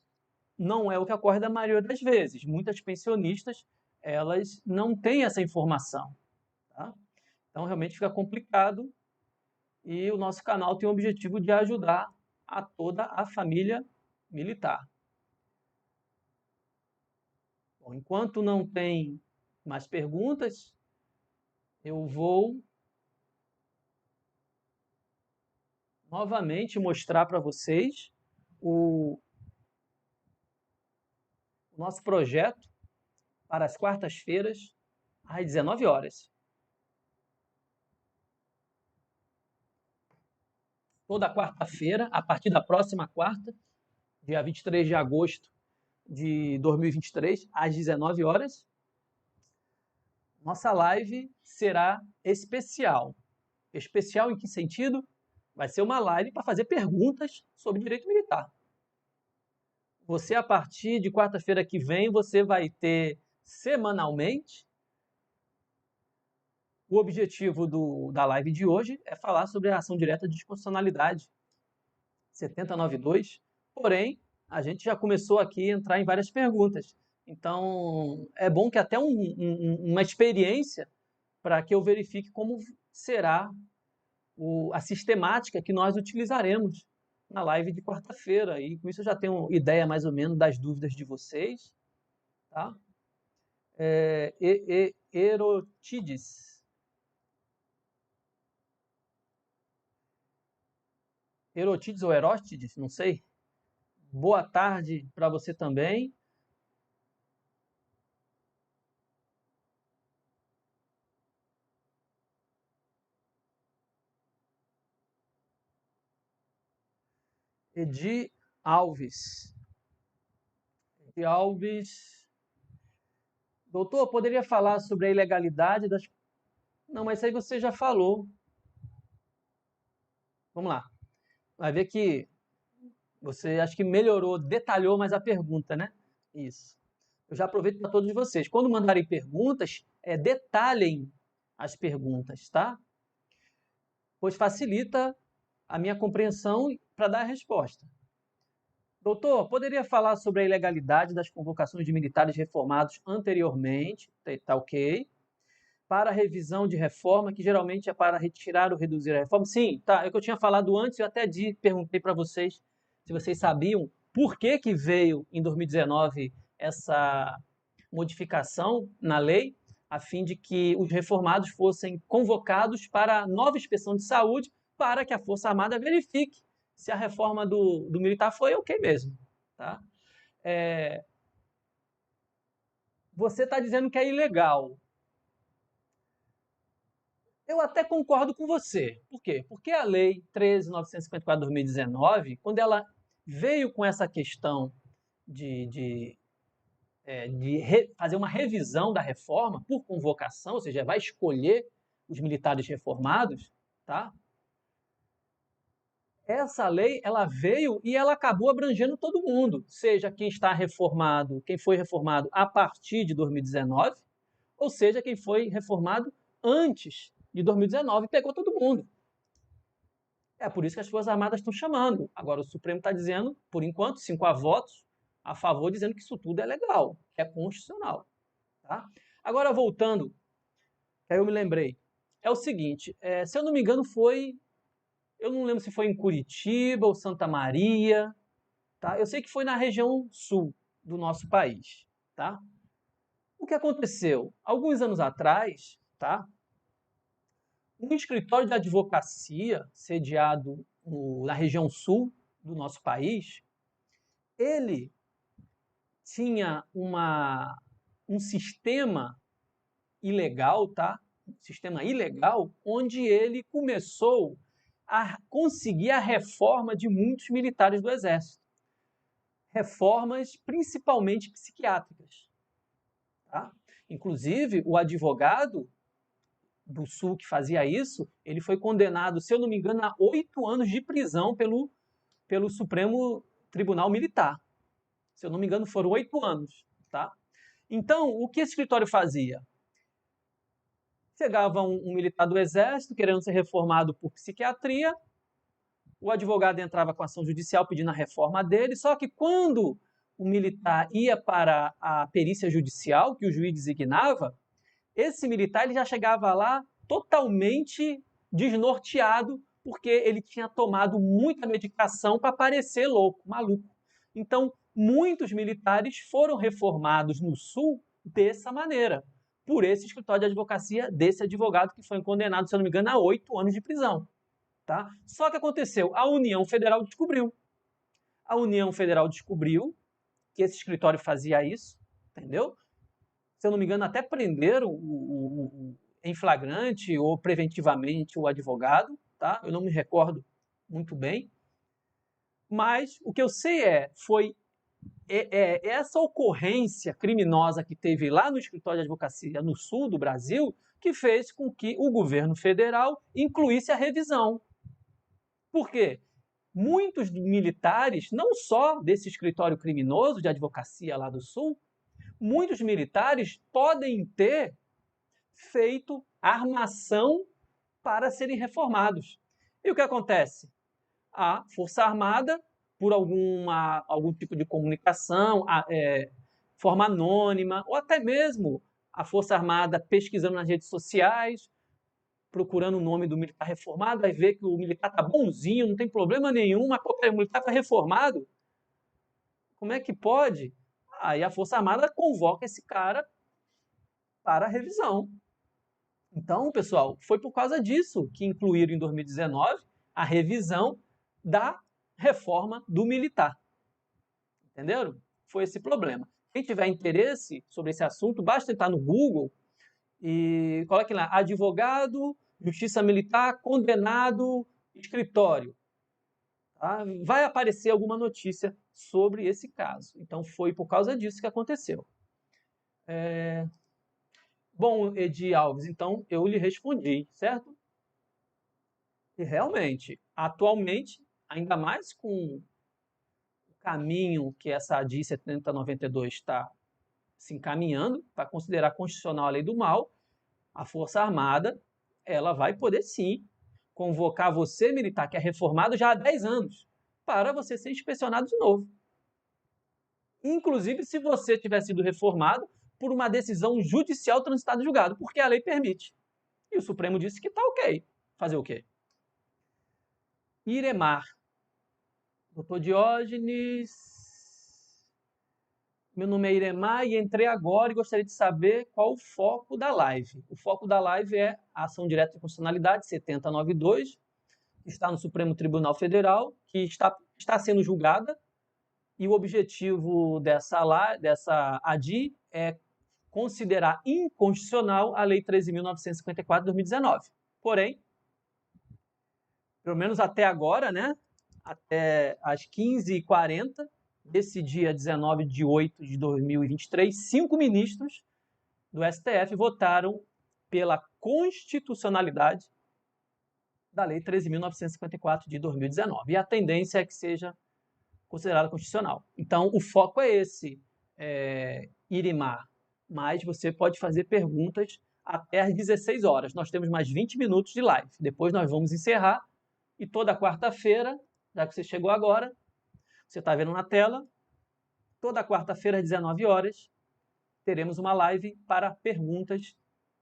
não é o que ocorre da maioria das vezes. Muitas pensionistas, elas não têm essa informação. Tá? Então, realmente fica complicado e o nosso canal tem o objetivo de ajudar a toda a família militar. Bom, enquanto não tem mais perguntas, eu vou novamente mostrar para vocês o nosso projeto para as quartas-feiras, às 19 horas. Toda quarta-feira, a partir da próxima quarta, dia 23 de agosto de 2023, às 19 horas, nossa live será especial. Especial em que sentido? Vai ser uma live para fazer perguntas sobre direito militar. Você, a partir de quarta-feira que vem, você vai ter semanalmente. O objetivo da live de hoje é falar sobre a ação direta de desconstitucionalidade 7092, porém, a gente já começou aqui a entrar em várias perguntas. Então, é bom que até uma experiência para que eu verifique como será a sistemática que nós utilizaremos na live de quarta-feira. E com isso eu já tenho ideia mais ou menos das dúvidas de vocês. Tá? Erotides. Erotides ou Erótides, não sei. Boa tarde para você também. Edi Alves. Edi Alves. Doutor, poderia falar sobre a ilegalidade das... Não, mas isso aí você já falou. Vamos lá. Vai ver que você acho que melhorou, detalhou mais a pergunta, né? Isso. Eu já aproveito para todos vocês. Quando mandarem perguntas, detalhem as perguntas, tá? Pois facilita a minha compreensão para dar a resposta. Doutor, poderia falar sobre a ilegalidade das convocações de militares reformados anteriormente, tá ok, para a revisão de reforma, que geralmente é para retirar ou reduzir a reforma? Sim, tá, é o que eu tinha falado antes, eu até perguntei para vocês se vocês sabiam por que veio em 2019 essa modificação na lei, a fim de que os reformados fossem convocados para a nova inspeção de saúde para que a Força Armada verifique se a reforma do militar foi ok mesmo. Tá? Você está dizendo que é ilegal. Eu até concordo com você. Por quê? Porque a Lei 13.954 de 2019, quando ela veio com essa questão de fazer uma revisão da reforma por convocação, ou seja, vai escolher os militares reformados, tá? Essa lei ela veio e ela acabou abrangendo todo mundo, seja quem está reformado, quem foi reformado a partir de 2019, ou seja, quem foi reformado antes de 2019, pegou todo mundo. É por isso que as Forças Armadas estão chamando. Agora o Supremo está dizendo, por enquanto, 5 votos a favor, dizendo que isso tudo é legal, é constitucional. Tá? Agora, voltando, aí eu me lembrei, é o seguinte, se eu não me engano eu não lembro se foi em Curitiba ou Santa Maria, tá? Eu sei que foi na região sul do nosso país, tá? O que aconteceu? Alguns anos atrás, tá? Um escritório de advocacia sediado na região sul do nosso país, ele tinha um sistema ilegal, tá? Um sistema ilegal, onde ele começou a conseguir a reforma de muitos militares do Exército. Reformas principalmente psiquiátricas. Tá? Inclusive, o advogado do Sul que fazia isso, ele foi condenado, se eu não me engano, a 8 anos de prisão pelo Supremo Tribunal Militar. Se eu não me engano, foram 8 anos. Tá? Então, o que esse escritório fazia? Chegava um militar do Exército querendo ser reformado por psiquiatria, o advogado entrava com ação judicial pedindo a reforma dele, só que quando o militar ia para a perícia judicial, que o juiz designava, esse militar ele já chegava lá totalmente desnorteado, porque ele tinha tomado muita medicação para parecer louco, maluco. Então, muitos militares foram reformados no Sul dessa maneira, por esse escritório de advocacia desse advogado que foi condenado, se eu não me engano, a 8 anos de prisão. Tá? Só que aconteceu, a União Federal descobriu. A União Federal descobriu que esse escritório fazia isso, entendeu? Se eu não me engano, até prenderam em flagrante ou preventivamente o advogado, tá? Eu não me recordo muito bem. Mas o que eu sei foi essa ocorrência criminosa que teve lá no escritório de advocacia no sul do Brasil que fez com que o governo federal incluísse a revisão. Por quê? Muitos militares, não só desse escritório criminoso de advocacia lá do sul, muitos militares podem ter feito armação para serem reformados. E o que acontece? A Força Armada, por algum tipo de comunicação, forma anônima, ou até mesmo a Força Armada pesquisando nas redes sociais, procurando o nome do militar reformado, vai ver que o militar está bonzinho, não tem problema nenhum, mas o militar está reformado. Como é que pode? Aí a Força Armada convoca esse cara para a revisão. Então, pessoal, foi por causa disso que incluíram em 2019 a revisão da reforma do militar. Entenderam? Foi esse problema. Quem tiver interesse sobre esse assunto, basta entrar no Google e coloque lá, advogado, justiça militar, condenado, escritório. Tá? Vai aparecer alguma notícia sobre esse caso. Então, foi por causa disso que aconteceu. Bom, Edi Alves, então eu lhe respondi, certo? E realmente, atualmente, ainda mais com o caminho que essa ADI 7092 está se encaminhando para considerar constitucional a lei do mal, a Força Armada ela vai poder sim convocar você, militar, que é reformado já há 10 anos, para você ser inspecionado de novo. Inclusive, se você tiver sido reformado por uma decisão judicial transitada em julgado, porque a lei permite. E o Supremo disse que está ok. Fazer o quê? Iremar. Doutor Diógenes. Meu nome é Iremar e entrei agora e gostaria de saber qual o foco da live. O foco da live é a ação direta de constitucionalidade 7092, que está no Supremo Tribunal Federal, que está sendo julgada, e o objetivo dessa ADI é considerar inconstitucional a Lei 13.954 de 2019. Porém, pelo menos até agora, né, até às 15h40 desse dia 19 de 8 de 2023, 5 ministros do STF votaram pela constitucionalidade da Lei 13.954 de 2019. E a tendência é que seja considerada constitucional. Então, o foco é esse, Irimar. Mas você pode fazer perguntas até às 16 horas. Nós temos mais 20 minutos de live. Depois nós vamos encerrar. E toda quarta-feira, já que você chegou agora, você está vendo na tela, toda quarta-feira às 19 horas, teremos uma live para perguntas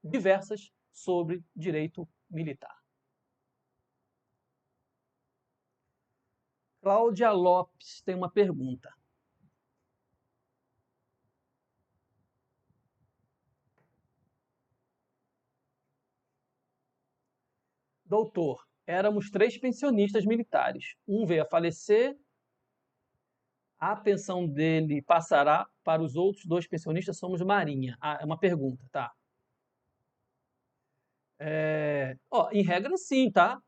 diversas sobre direito militar. Cláudia Lopes tem uma pergunta. Doutor, éramos 3 pensionistas militares. Um veio a falecer, a pensão dele passará para os outros 2 pensionistas, somos marinha. É uma pergunta, tá? Em regra, sim, tá?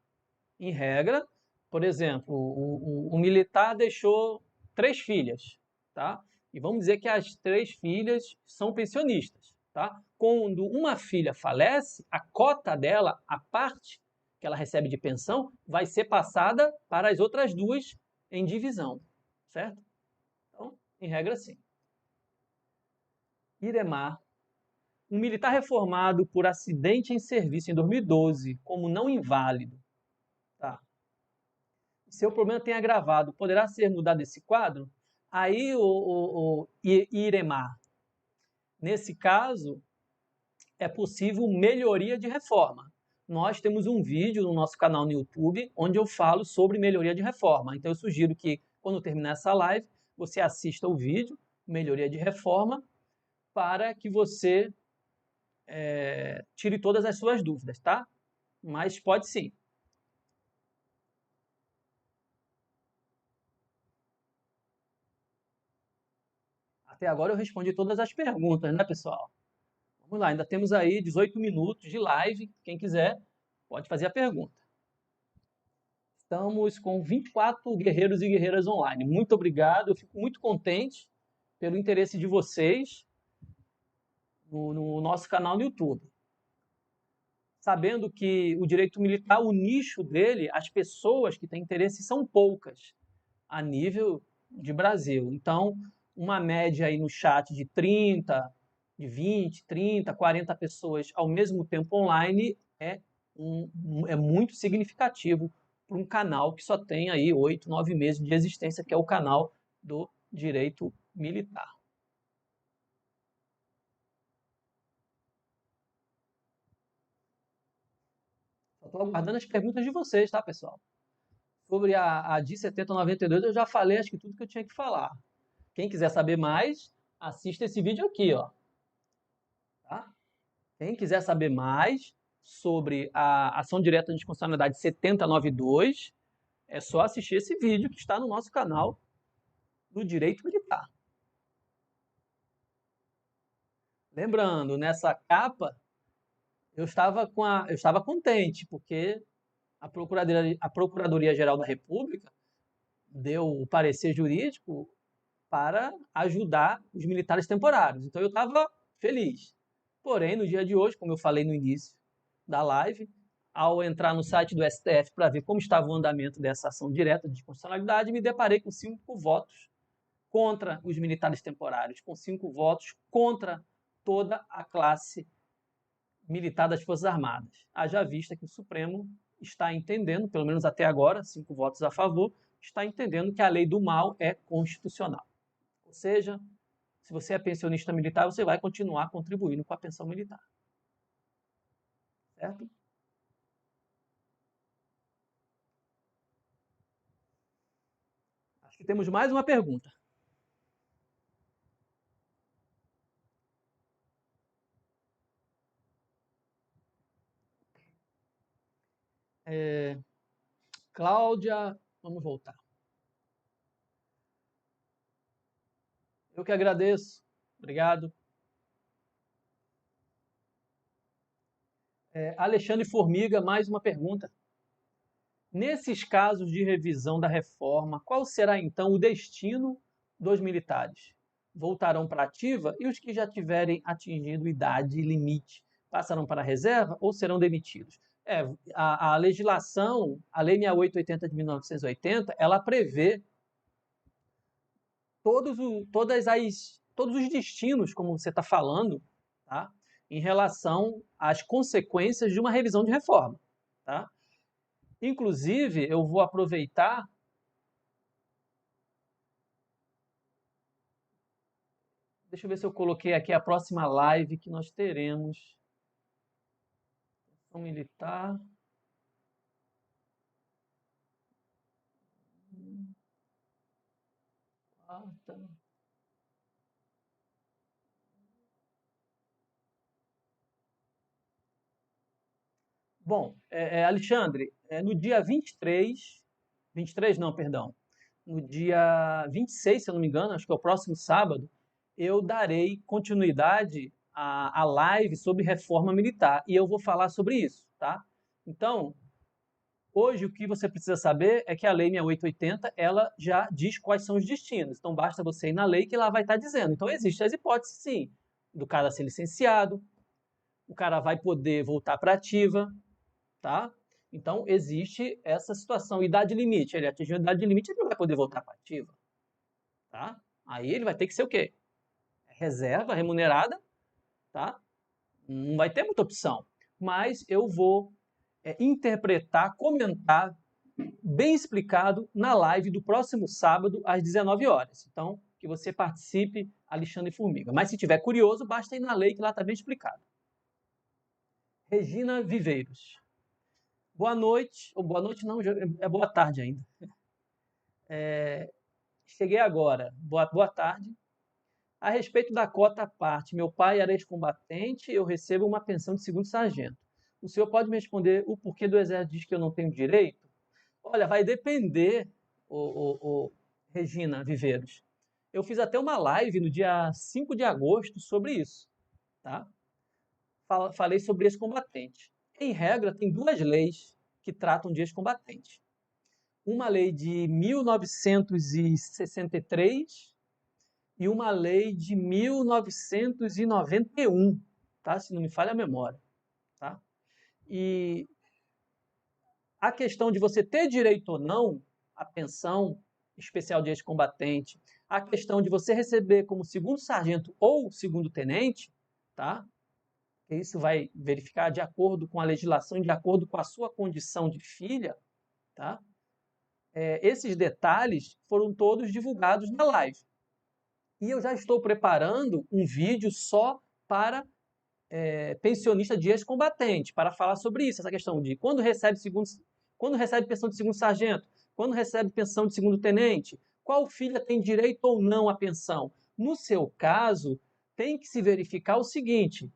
Em regra, por exemplo, o militar deixou 3 filhas, tá? E vamos dizer que as 3 filhas são pensionistas, tá? Quando uma filha falece, a cota dela, a parte que ela recebe de pensão, vai ser passada para as outras 2 em divisão, certo? Então, em regra, sim. Iremar, um militar reformado por acidente em serviço em 2012, como não inválido, tá? Seu problema tem agravado, poderá ser mudado esse quadro? Aí, o Iremar, nesse caso, é possível melhoria de reforma. Nós temos um vídeo no nosso canal no YouTube onde eu falo sobre melhoria de reforma. Então, eu sugiro que, quando terminar essa live, você assista o vídeo, melhoria de reforma, para que você tire todas as suas dúvidas, tá? Mas pode sim. Até agora eu respondi todas as perguntas, né, pessoal? Vamos lá, ainda temos aí 18 minutos de live. Quem quiser, pode fazer a pergunta. Estamos com 24 guerreiros e guerreiras online. Muito obrigado, eu fico muito contente pelo interesse de vocês no nosso canal no YouTube. Sabendo que o direito militar, o nicho dele, as pessoas que têm interesse são poucas a nível de Brasil. Então, uma média aí no chat de 30, de 20, 30, 40 pessoas ao mesmo tempo online é muito significativo para um canal que só tem aí 8, 9 meses de existência, que é o canal do Direito Militar. Estou aguardando as perguntas de vocês, tá, pessoal? Sobre a DI 7092 eu já falei acho que tudo que eu tinha que falar. Quem quiser saber mais, assista esse vídeo aqui, ó. Tá? Quem quiser saber mais sobre a ação direta de constitucionalidade 7092, é só assistir esse vídeo que está no nosso canal do Direito Militar. Lembrando, nessa capa, eu estava contente, porque a Procuradoria-Geral da República deu o parecer jurídico para ajudar os militares temporários. Então eu estava feliz. Porém, no dia de hoje, como eu falei no início da live, ao entrar no site do STF para ver como estava o andamento dessa ação direta de constitucionalidade, me deparei com 5 votos contra os militares temporários, com 5 votos contra toda a classe militar das Forças Armadas. Haja vista que o Supremo está entendendo, pelo menos até agora, 5 votos a favor, está entendendo que a lei do mal é constitucional. Ou seja, se você é pensionista militar, você vai continuar contribuindo com a pensão militar. Certo? Acho que temos mais uma pergunta. Cláudia, vamos voltar. Eu que agradeço. Obrigado. Alexandre Formiga, mais uma pergunta. Nesses casos de revisão da reforma, qual será então o destino dos militares? Voltarão para a ativa e os que já tiverem atingido idade limite passarão para a reserva ou serão demitidos? A legislação, a Lei 6880 de 1980, ela prevê todos os destinos, como você está falando, tá? Em relação às consequências de uma revisão de reforma. Tá? Inclusive, eu vou aproveitar. Deixa eu ver se eu coloquei aqui a próxima live que nós teremos. Ação militar. Quarta. Bom, Alexandre, no dia 23 não, perdão, no dia 26, se eu não me engano, acho que é o próximo sábado, eu darei continuidade à live sobre reforma militar e eu vou falar sobre isso, tá? Então, hoje o que você precisa saber é que a Lei 6880, ela já diz quais são os destinos. Então, basta você ir na lei que lá vai estar dizendo. Então, existem as hipóteses, sim, do cara ser licenciado, o cara vai poder voltar para ativa, tá? Então, existe essa situação. Idade limite. Ele atingiu a idade limite, ele não vai poder voltar para ativa. Tá? Aí ele vai ter que ser o quê? Reserva remunerada, tá? Não vai ter muita opção. Mas eu vou interpretar, comentar, bem explicado, na live do próximo sábado, às 19 horas. Então, que você participe, Alexandre Formiga. Mas se tiver curioso, basta ir na lei que lá está bem explicado. Regina Viveiros. Boa noite, ou boa noite não, é boa tarde ainda. Cheguei agora, boa tarde. A respeito da cota à parte, meu pai era ex-combatente, eu recebo uma pensão de segundo sargento. O senhor pode me responder o porquê do Exército diz que eu não tenho direito? Olha, vai depender, Regina Viveiros. Eu fiz até uma live no dia 5 de agosto sobre isso. Tá? Falei sobre ex-combatente. Em regra, tem 2 leis que tratam de ex-combatente. Uma lei de 1963 e uma lei de 1991, tá? Se não me falha a memória. Tá? E a questão de você ter direito ou não à pensão especial de ex-combatente, a questão de você receber como segundo sargento ou segundo tenente, tá? Isso vai verificar de acordo com a legislação, de acordo com a sua condição de filha, tá? Esses detalhes foram todos divulgados na live. E eu já estou preparando um vídeo só para pensionista de ex-combatente, para falar sobre isso, essa questão de quando recebe pensão de segundo sargento, quando recebe pensão de segundo tenente, qual filha tem direito ou não à pensão. No seu caso, tem que se verificar o seguinte: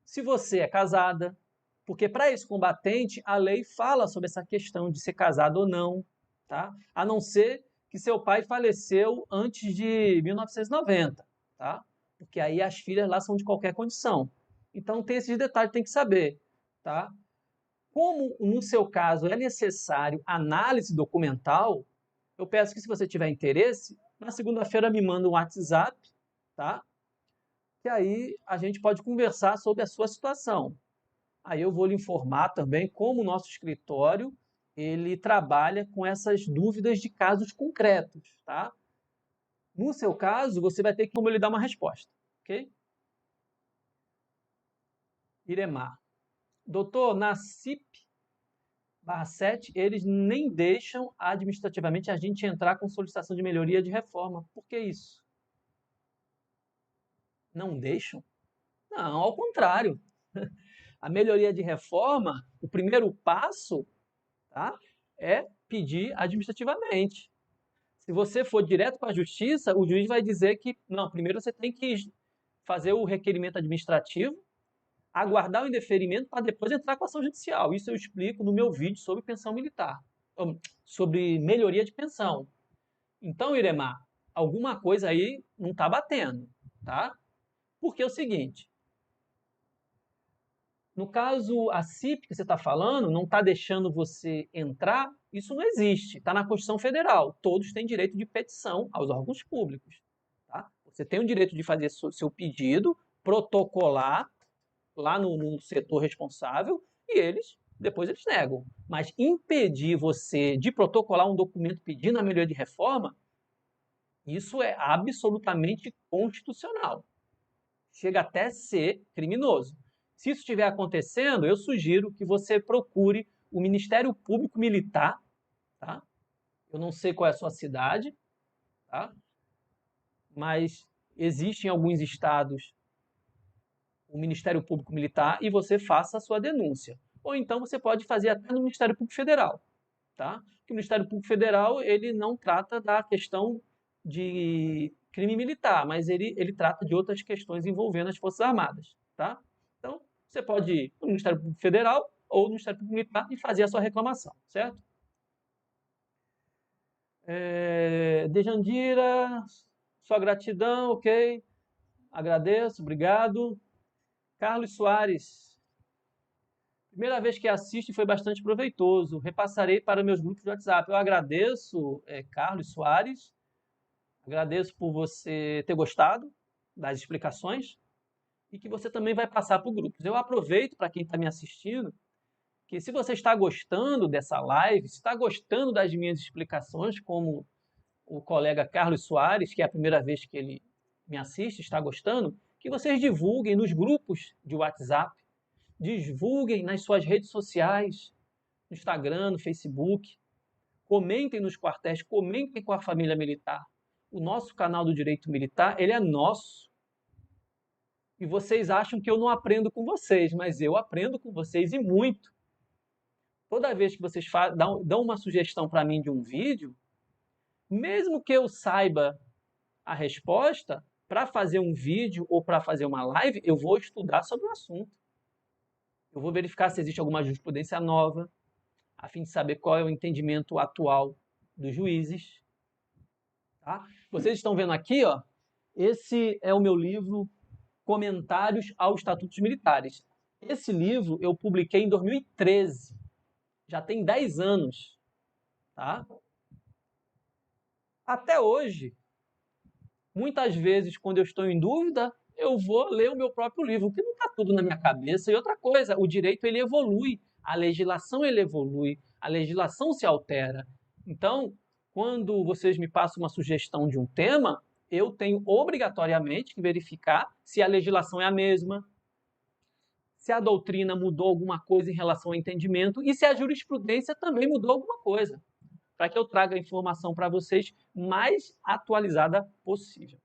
se você é casada, porque para ex-combatente a lei fala sobre essa questão de ser casado ou não, tá? A não ser que seu pai faleceu antes de 1990, tá? Porque aí as filhas lá são de qualquer condição. Então tem esses detalhes que tem que saber, tá? Como no seu caso é necessário análise documental, eu peço que, se você tiver interesse, na segunda-feira me manda um WhatsApp, tá? Que aí a gente pode conversar sobre a sua situação. Aí eu vou lhe informar também como o nosso escritório ele trabalha com essas dúvidas de casos concretos, tá? No seu caso, você vai ter que como lhe dar uma resposta, ok? Iremar. Doutor, na CIP/7, eles nem deixam administrativamente a gente entrar com solicitação de melhoria de reforma. Por que isso? Não deixam? Não, ao contrário. A melhoria de reforma, o primeiro passo, tá, é pedir administrativamente. Se você for direto para a justiça, o juiz vai dizer que, não, primeiro você tem que fazer o requerimento administrativo, aguardar o indeferimento para depois entrar com a ação judicial. Isso eu explico no meu vídeo sobre pensão militar, sobre melhoria de pensão. Então, Iremar, alguma coisa aí não está batendo, tá? Porque é o seguinte, no caso, a CIP que você está falando não está deixando você entrar, isso não existe, está na Constituição Federal. Todos têm direito de petição aos órgãos públicos. Tá? Você tem o direito de fazer seu pedido, protocolar lá no setor responsável e depois eles negam. Mas impedir você de protocolar um documento pedindo a melhoria de reforma, isso é absolutamente constitucional. Chega até a ser criminoso. Se isso estiver acontecendo, eu sugiro que você procure o Ministério Público Militar, tá? Eu não sei qual é a sua cidade, tá? Mas existe em alguns estados o Ministério Público Militar e você faça a sua denúncia. Ou então você pode fazer até no Ministério Público Federal, tá? Porque o Ministério Público Federal ele não trata da questão de crime militar, mas ele trata de outras questões envolvendo as Forças Armadas, tá? Então, você pode ir no Ministério Público Federal ou no Ministério Público Militar e fazer a sua reclamação, certo? Dejandira, sua gratidão, ok. Agradeço, obrigado. Carlos Soares. Primeira vez que assisto e foi bastante proveitoso. Repassarei para meus grupos de WhatsApp. Eu agradeço, Carlos Soares. Agradeço por você ter gostado das explicações e que você também vai passar para grupos. Eu aproveito para quem está me assistindo que, se você está gostando dessa live, se está gostando das minhas explicações, como o colega Carlos Soares, que é a primeira vez que ele me assiste, está gostando, que vocês divulguem nos grupos de WhatsApp, divulguem nas suas redes sociais, no Instagram, no Facebook, comentem nos quartéis, comentem com a família militar. O nosso canal do Direito Militar, ele é nosso. E vocês acham que eu não aprendo com vocês, mas eu aprendo com vocês e muito. Toda vez que vocês dão uma sugestão para mim de um vídeo, mesmo que eu saiba a resposta, para fazer um vídeo ou para fazer uma live, eu vou estudar sobre o assunto. Eu vou verificar se existe alguma jurisprudência nova, a fim de saber qual é o entendimento atual dos juízes. Tá? Vocês estão vendo aqui, ó, esse é o meu livro Comentários aos Estatutos Militares. Esse livro eu publiquei em 2013. Já tem 10 anos. Tá? Até hoje, muitas vezes, quando eu estou em dúvida, eu vou ler o meu próprio livro, porque não está tudo na minha cabeça. E outra coisa, o direito ele evolui, a legislação ele evolui, a legislação se altera. Então, quando vocês me passam uma sugestão de um tema, eu tenho obrigatoriamente que verificar se a legislação é a mesma, se a doutrina mudou alguma coisa em relação ao entendimento e se a jurisprudência também mudou alguma coisa, para que eu traga a informação para vocês mais atualizada possível.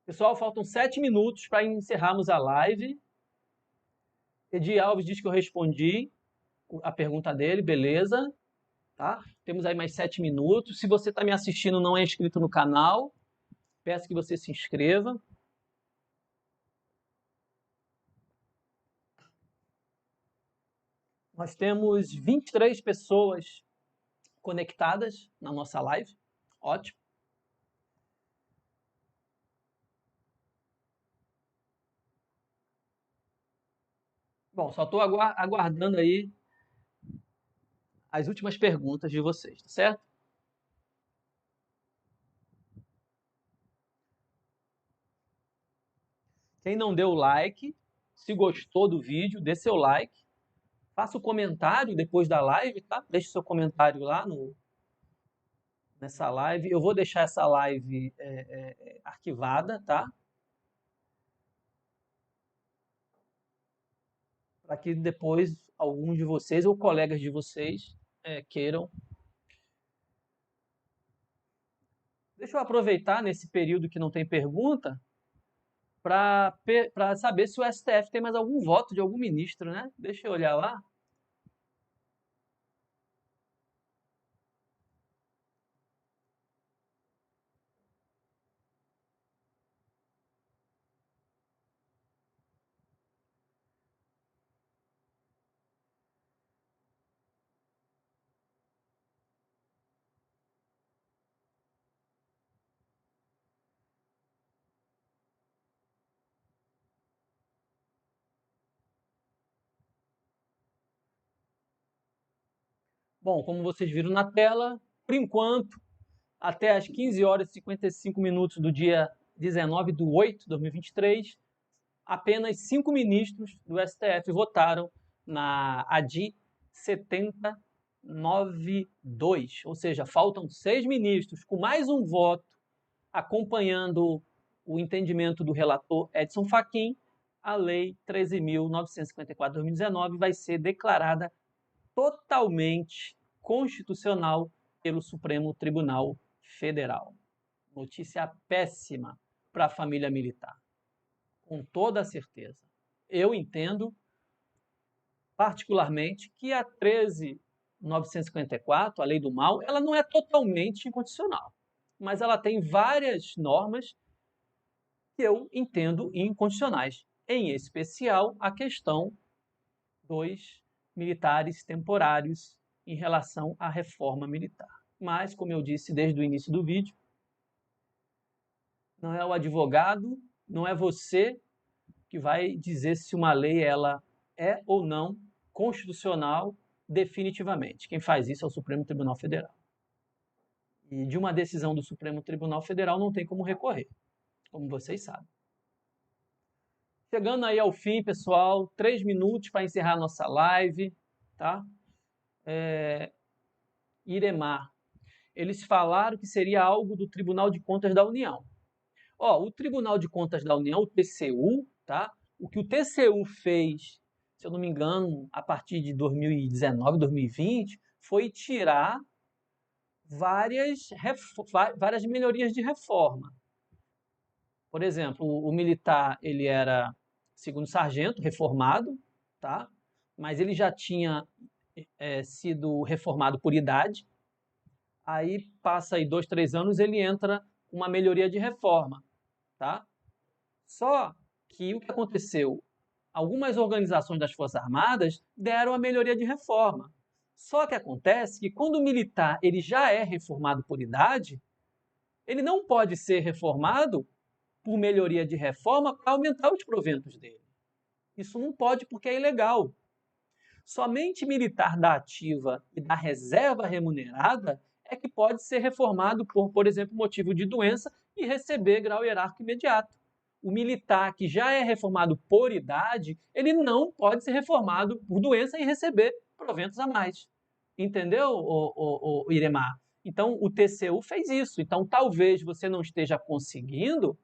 Pessoal, faltam 7 minutos para encerrarmos a live. Edi Alves diz que eu respondi a pergunta dele, beleza. Tá? Temos aí mais 7 minutos. Se você está me assistindo e não é inscrito no canal, peço que você se inscreva. Nós temos 23 pessoas conectadas na nossa live. Ótimo. Bom, só estou aguardando aí as últimas perguntas de vocês, tá certo? Quem não deu like, se gostou do vídeo, dê seu like. Faça o comentário depois da live, tá? Deixe seu comentário lá nessa live. Eu vou deixar essa live arquivada, tá? Para que depois algum de vocês ou colegas de vocês queiram. Deixa eu aproveitar nesse período que não tem pergunta para saber se o STF tem mais algum voto de algum ministro, né? Deixa eu olhar lá. Bom, como vocês viram na tela, por enquanto, até às 15 horas e 55 minutos do dia 19 de 8 de 2023, apenas 5 ministros do STF votaram na ADI 7092, ou seja, faltam 6 ministros, com mais um voto, acompanhando o entendimento do relator Edson Fachin, a Lei 13.954 de 2019 vai ser declarada totalmente constitucional pelo Supremo Tribunal Federal. Notícia péssima para a família militar, com toda a certeza. Eu entendo, particularmente, que a 13.954, a Lei do Mal, ela não é totalmente inconstitucional, mas ela tem várias normas que eu entendo inconstitucionais, em especial a questão dos militares temporários em relação à reforma militar. Mas, como eu disse desde o início do vídeo, não é o advogado, não é você que vai dizer se uma lei ela é ou não constitucional definitivamente. Quem faz isso é o Supremo Tribunal Federal. E de uma decisão do Supremo Tribunal Federal não tem como recorrer, como vocês sabem. Chegando aí ao fim, pessoal, 3 minutos para encerrar a nossa live, tá? Iremar. Eles falaram que seria algo do Tribunal de Contas da União. O Tribunal de Contas da União, o TCU, tá? O que o TCU fez, se eu não me engano, a partir de 2019, 2020, foi tirar várias melhorias de reforma. Por exemplo, o militar ele era segundo sargento, reformado, tá? Mas ele já tinha sido reformado por idade. Aí passa aí 2, 3 anos, ele entra uma melhoria de reforma, tá? Só que o que aconteceu? Algumas organizações das Forças Armadas deram a melhoria de reforma. Só que acontece que quando o militar ele já é reformado por idade, ele não pode ser reformado por melhoria de reforma para aumentar os proventos dele. Isso não pode porque é ilegal. Somente militar da ativa e da reserva remunerada é que pode ser reformado por exemplo, motivo de doença e receber grau hierárquico imediato. O militar que já é reformado por idade, ele não pode ser reformado por doença e receber proventos a mais. Entendeu, Iremar? Então, o TCU fez isso. Então, talvez você não esteja conseguindo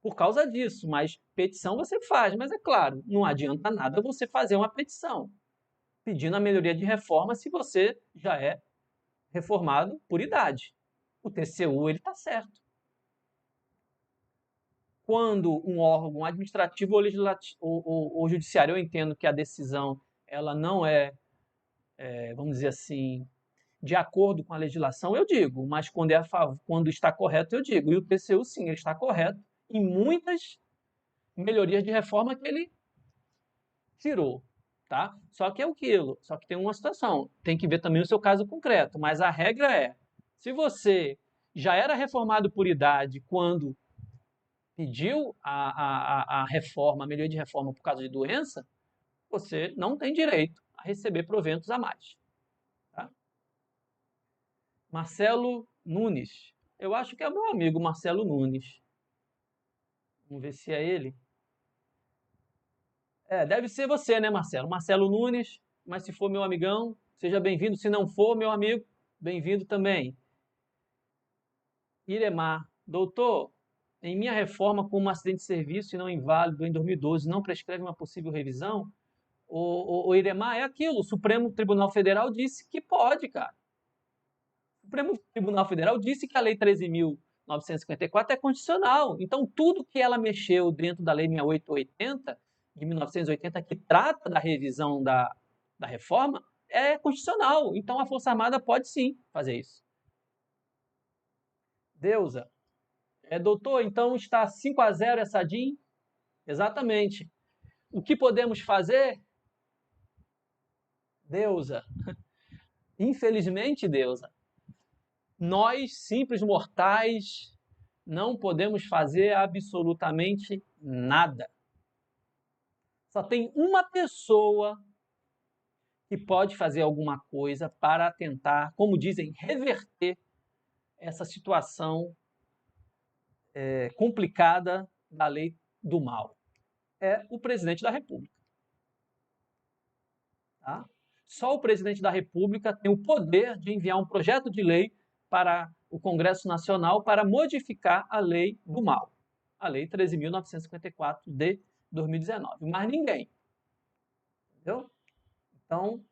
por causa disso, mas petição você faz. Mas é claro, não adianta nada você fazer uma petição pedindo a melhoria de reforma se você já é reformado por idade. O TCU ele está certo. Quando um órgão administrativo ou legislativo ou judiciário, eu entendo que a decisão ela não vamos dizer assim, de acordo com a legislação, eu digo, mas quando é a favor, quando está correto, eu digo. E o TCU, sim, ele está correto em muitas melhorias de reforma que ele tirou, tá? Só que é aquilo, só que tem uma situação, tem que ver também o seu caso concreto, mas a regra é, se você já era reformado por idade quando pediu a reforma, a melhoria de reforma por causa de doença, você não tem direito a receber proventos a mais. Tá? Marcelo Nunes. Eu acho que é o meu amigo Marcelo Nunes. Vamos ver se é ele. Deve ser você, né, Marcelo? Marcelo Nunes, mas se for meu amigão, seja bem-vindo. Se não for, meu amigo, bem-vindo também. Iremar. Doutor, em minha reforma com um acidente de serviço e não inválido em 2012, não prescreve uma possível revisão? O Iremar, é aquilo. O Supremo Tribunal Federal disse que pode, cara. O Supremo Tribunal Federal disse que a Lei 13.954 é constitucional. Então, tudo que ela mexeu dentro da Lei 6880, de 1980, que trata da revisão da reforma, é constitucional. Então, a Força Armada pode sim fazer isso. Deusa. Doutor, então está 5-0 essa DIN? Exatamente. O que podemos fazer? Deusa. Infelizmente, Deusa, nós, simples mortais, não podemos fazer absolutamente nada. Só tem uma pessoa que pode fazer alguma coisa para tentar, como dizem, reverter essa situação complicada da lei do mal. É o presidente da República. Tá? Só o presidente da República tem o poder de enviar um projeto de lei para o Congresso Nacional para modificar a lei do mal, a lei 13.954 de 2019. Mas ninguém. Entendeu? Então,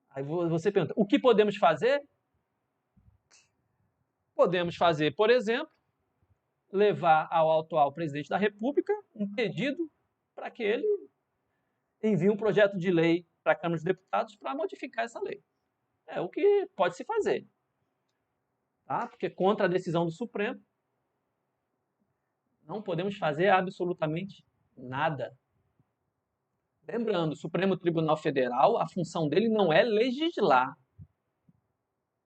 aí você pergunta, o que podemos fazer? Podemos fazer, por exemplo, levar ao atual presidente da República um pedido para que ele envie um projeto de lei para a Câmara dos Deputados para modificar essa lei. É o que pode se fazer. Tá? Porque contra a decisão do Supremo, não podemos fazer absolutamente nada. Lembrando, o Supremo Tribunal Federal, a função dele não é legislar,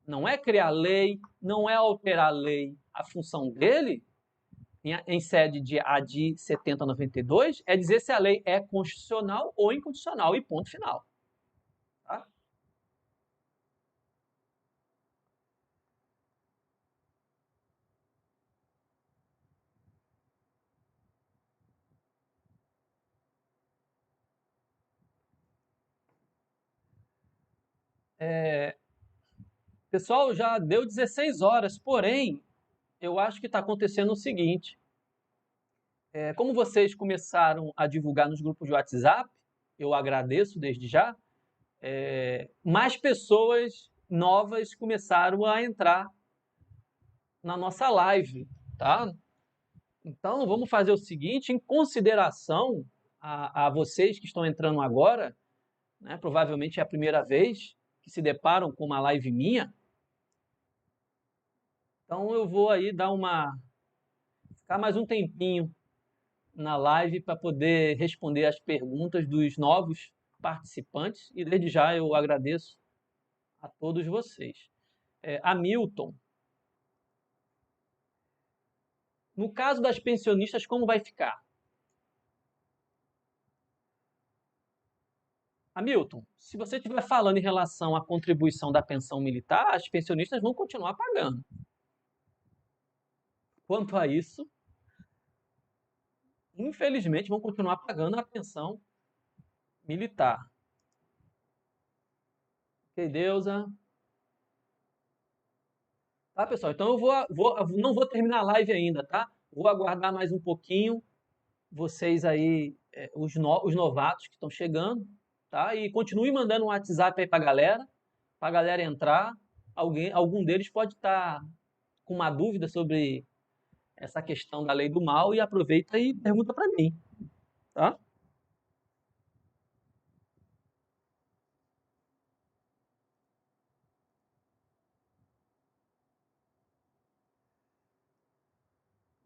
não é criar lei, não é alterar lei. A função dele, em sede de ADI 7092, é dizer se a lei é constitucional ou inconstitucional, e ponto final. Tá? Pessoal, já deu 16 horas, porém, eu acho que está acontecendo o seguinte. Como vocês começaram a divulgar nos grupos de WhatsApp, eu agradeço desde já, mais pessoas novas começaram a entrar na nossa live, tá? Então, vamos fazer o seguinte, em consideração a vocês que estão entrando agora, né, provavelmente é a primeira vez que se deparam com uma live minha, então eu vou aí ficar mais um tempinho na live para poder responder as perguntas dos novos participantes e desde já eu agradeço a todos vocês. Hamilton, no caso das pensionistas, como vai ficar? Hamilton, se você estiver falando em relação à contribuição da pensão militar, as pensionistas vão continuar pagando. Quanto a isso, infelizmente vão continuar pagando a pensão militar. Ok, Deusa? Tá, pessoal? Então não vou terminar a live ainda, tá? Vou aguardar mais um pouquinho, vocês aí, os novatos que estão chegando, tá? E continue mandando um WhatsApp aí pra galera entrar. Algum deles pode estar com uma dúvida sobre essa questão da lei do mal e aproveita e pergunta para mim, tá?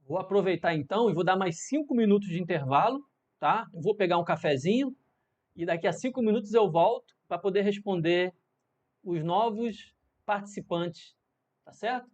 Vou aproveitar então e vou dar mais 5 minutos de intervalo, tá? Eu vou pegar um cafezinho e daqui a 5 minutos eu volto para poder responder os novos participantes, tá certo?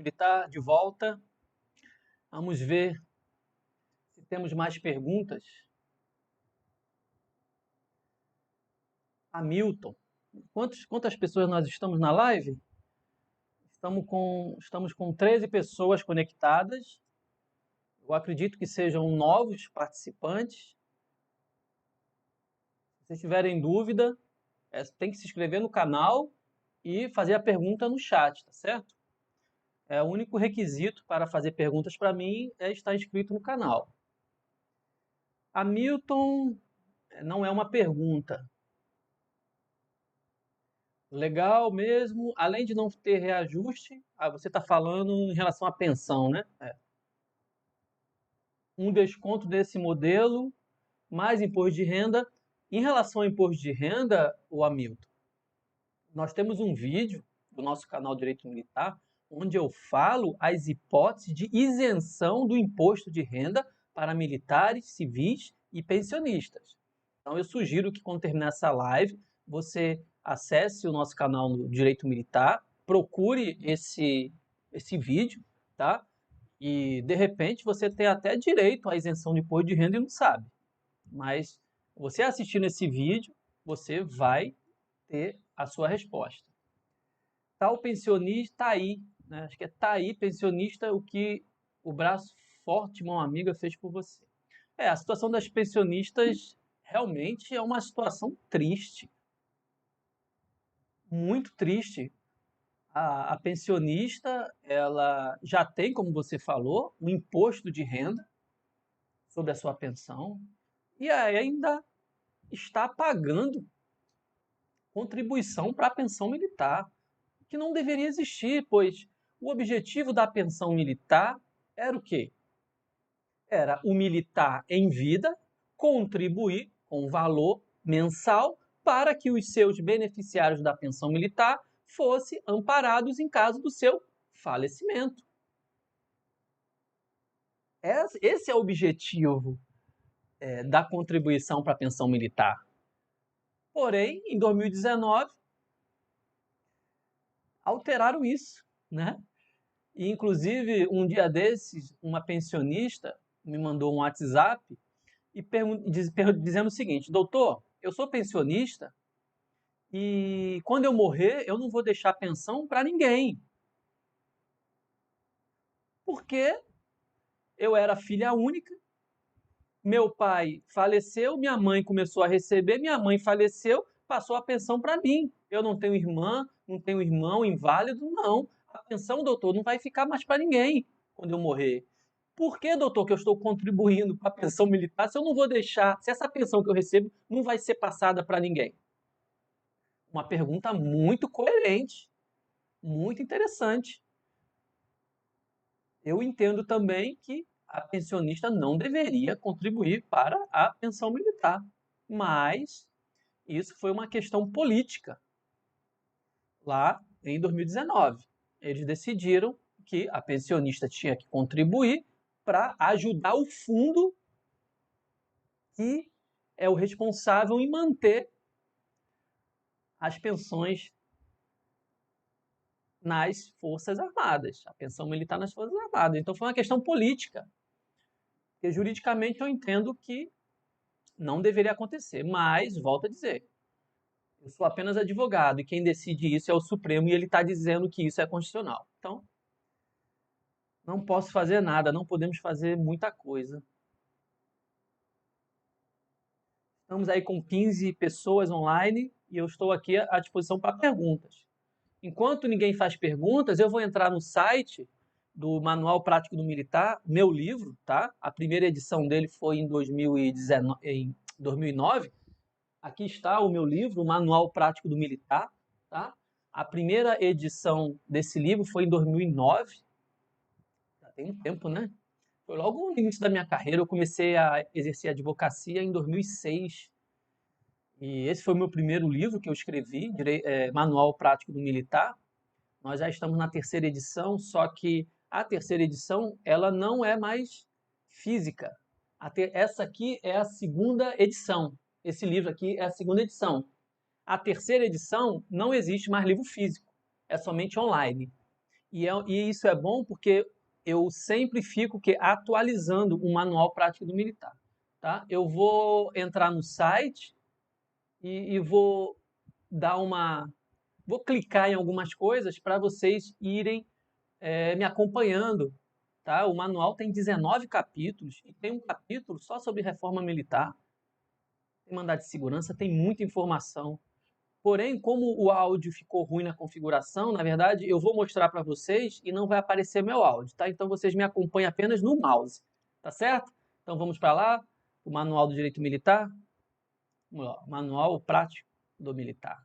Militar de volta. Vamos ver se temos mais perguntas. Hamilton, quantas pessoas nós estamos na live? Estamos com 13 pessoas conectadas. Eu acredito que sejam novos participantes. Se vocês tiverem dúvida, tem que se inscrever no canal e fazer a pergunta no chat, tá certo? O único requisito para fazer perguntas para mim é estar inscrito no canal. Hamilton não é uma pergunta. Legal mesmo, além de não ter reajuste, você está falando em relação à pensão, né? Um desconto desse modelo, mais imposto de renda. Em relação ao imposto de renda, o Hamilton, nós temos um vídeo do nosso canal Direito Militar, onde eu falo as hipóteses de isenção do imposto de renda para militares, civis e pensionistas. Então eu sugiro que quando terminar essa live, você acesse o nosso canal no Direito Militar, procure esse vídeo, tá? E de repente você tem até direito à isenção de imposto de renda e não sabe. Mas você assistindo esse vídeo, você vai ter a sua resposta. Tal pensionista, tá aí, né? Acho que tá aí, pensionista, o que o braço forte, mão amiga, fez por você. A situação das pensionistas realmente é uma situação triste. Muito triste. A pensionista, ela já tem, como você falou, um imposto de renda sobre a sua pensão e ainda está pagando contribuição para a pensão militar, que não deveria existir, pois o objetivo da pensão militar era o quê? Era o militar em vida contribuir com valor mensal para que os seus beneficiários da pensão militar fossem amparados em caso do seu falecimento. Esse é o objetivo da contribuição para a pensão militar. Porém, em 2019, alteraram isso, né? E, inclusive, um dia desses, uma pensionista me mandou um WhatsApp e dizendo o seguinte: doutor, eu sou pensionista e quando eu morrer, eu não vou deixar pensão para ninguém. Porque eu era filha única, meu pai faleceu, minha mãe começou a receber, minha mãe faleceu, passou a pensão para mim. Eu não tenho irmã, não tenho irmão inválido, não. A pensão, doutor, não vai ficar mais para ninguém quando eu morrer. Por que, doutor, que eu estou contribuindo para a pensão militar se eu não vou deixar, se essa pensão que eu recebo não vai ser passada para ninguém? Uma pergunta muito coerente, muito interessante. Eu entendo também que a pensionista não deveria contribuir para a pensão militar, mas isso foi uma questão política lá em 2019. Eles decidiram que a pensionista tinha que contribuir para ajudar o fundo que é o responsável em manter as pensões nas Forças Armadas, a pensão militar nas Forças Armadas. Então foi uma questão política, que juridicamente eu entendo que não deveria acontecer, mas, volto a dizer, eu sou apenas advogado e quem decide isso é o Supremo e ele está dizendo que isso é constitucional. Então, não posso fazer nada, não podemos fazer muita coisa. Estamos aí com 15 pessoas online e eu estou aqui à disposição para perguntas. Enquanto ninguém faz perguntas, eu vou entrar no site do Manual Prático do Militar, meu livro, tá? A primeira edição dele foi em 2009. Aqui está o meu livro, o Manual Prático do Militar, tá? A primeira edição desse livro foi em 2009. Já tem um tempo, né? Foi logo no início da minha carreira, eu comecei a exercer advocacia em 2006. E esse foi o meu primeiro livro que eu escrevi, Manual Prático do Militar. Nós já estamos na terceira edição, só que a terceira edição ela não é mais física. Essa aqui é a segunda edição. Esse livro aqui é a segunda edição. A terceira edição não existe mais livro físico, é somente online. E isso é bom porque eu sempre fico atualizando o Manual Prático do Militar. Tá? Eu vou entrar no site e vou dar uma. Vou clicar em algumas coisas para vocês irem me acompanhando. Tá? O manual tem 19 capítulos e tem um capítulo só sobre reforma militar. Tem mandado de segurança, tem muita informação. Porém, como o áudio ficou ruim na configuração, na verdade, eu vou mostrar para vocês e não vai aparecer meu áudio, tá? Então vocês me acompanham apenas no mouse, tá certo? Então vamos para lá, o Manual do Direito Militar. Vamos lá, Manual Prático do Militar.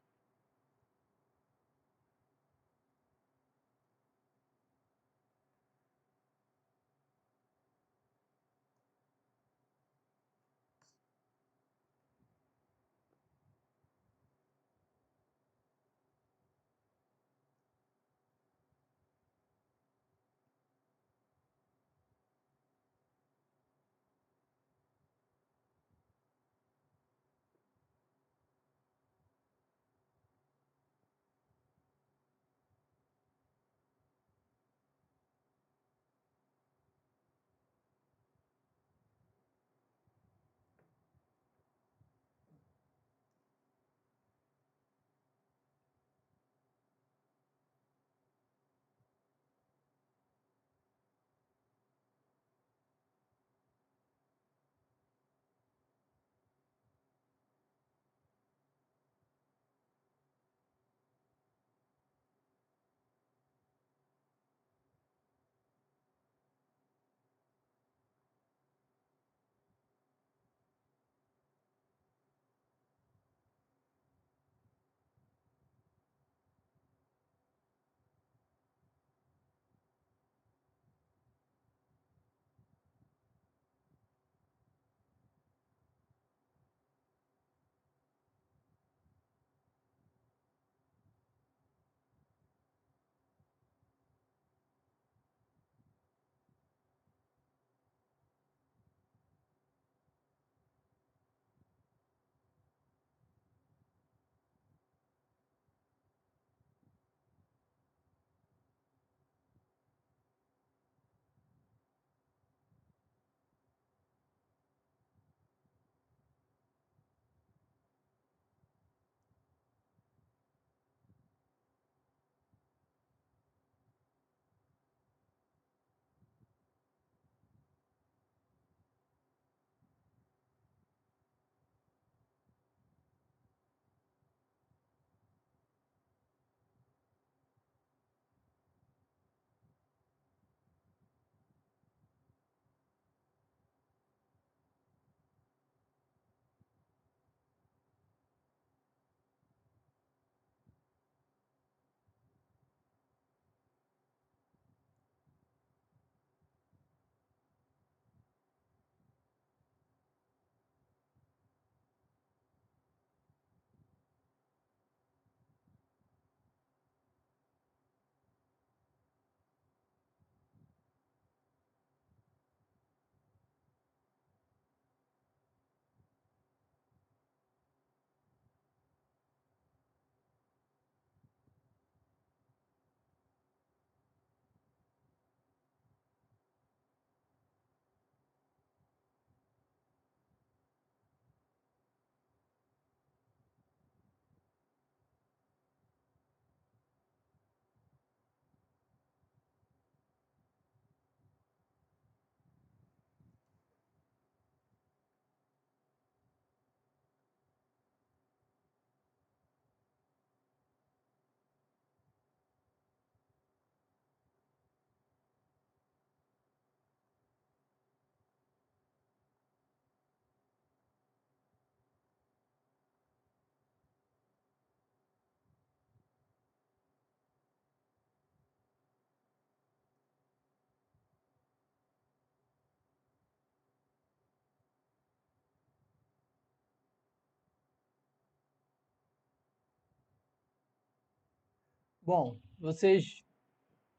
Bom, vocês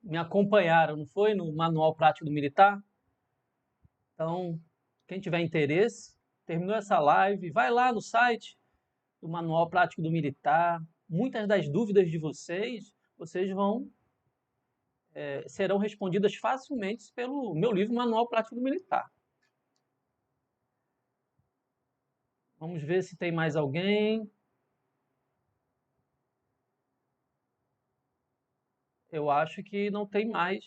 me acompanharam, não foi? No Manual Prático do Militar? Então, quem tiver interesse, terminou essa live, vai lá no site do Manual Prático do Militar. Muitas das dúvidas de vocês, vocês vão serão respondidas facilmente pelo meu livro Manual Prático do Militar. Vamos ver se tem mais alguém. Eu acho que não tem mais.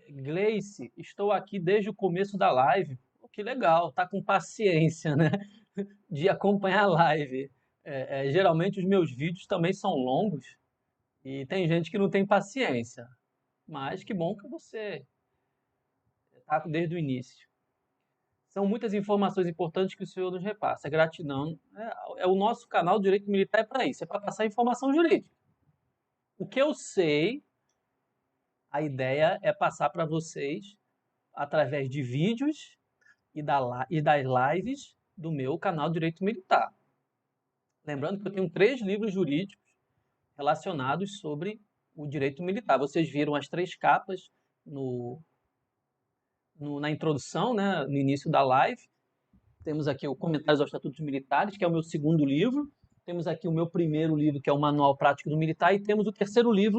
Gleice, estou aqui desde o começo da live. Pô, que legal, tá com paciência, né? De acompanhar a live. Geralmente os meus vídeos também são longos e tem gente que não tem paciência. Mas que bom que você está desde o início. São muitas informações importantes que o senhor nos repassa. Gratidão. O nosso canal Direito Militar é para isso, é para passar informação jurídica. O que eu sei, a ideia é passar para vocês através de vídeos e das lives do meu canal Direito Militar. Lembrando que eu tenho 3 livros jurídicos relacionados sobre o direito militar. Vocês viram as 3 capas na introdução, né, no início da live. Temos aqui o Comentários aos Estatutos Militares, que é o meu 2º livro. Temos aqui o meu 1º livro, que é o Manual Prático do Militar. E temos o 3º livro,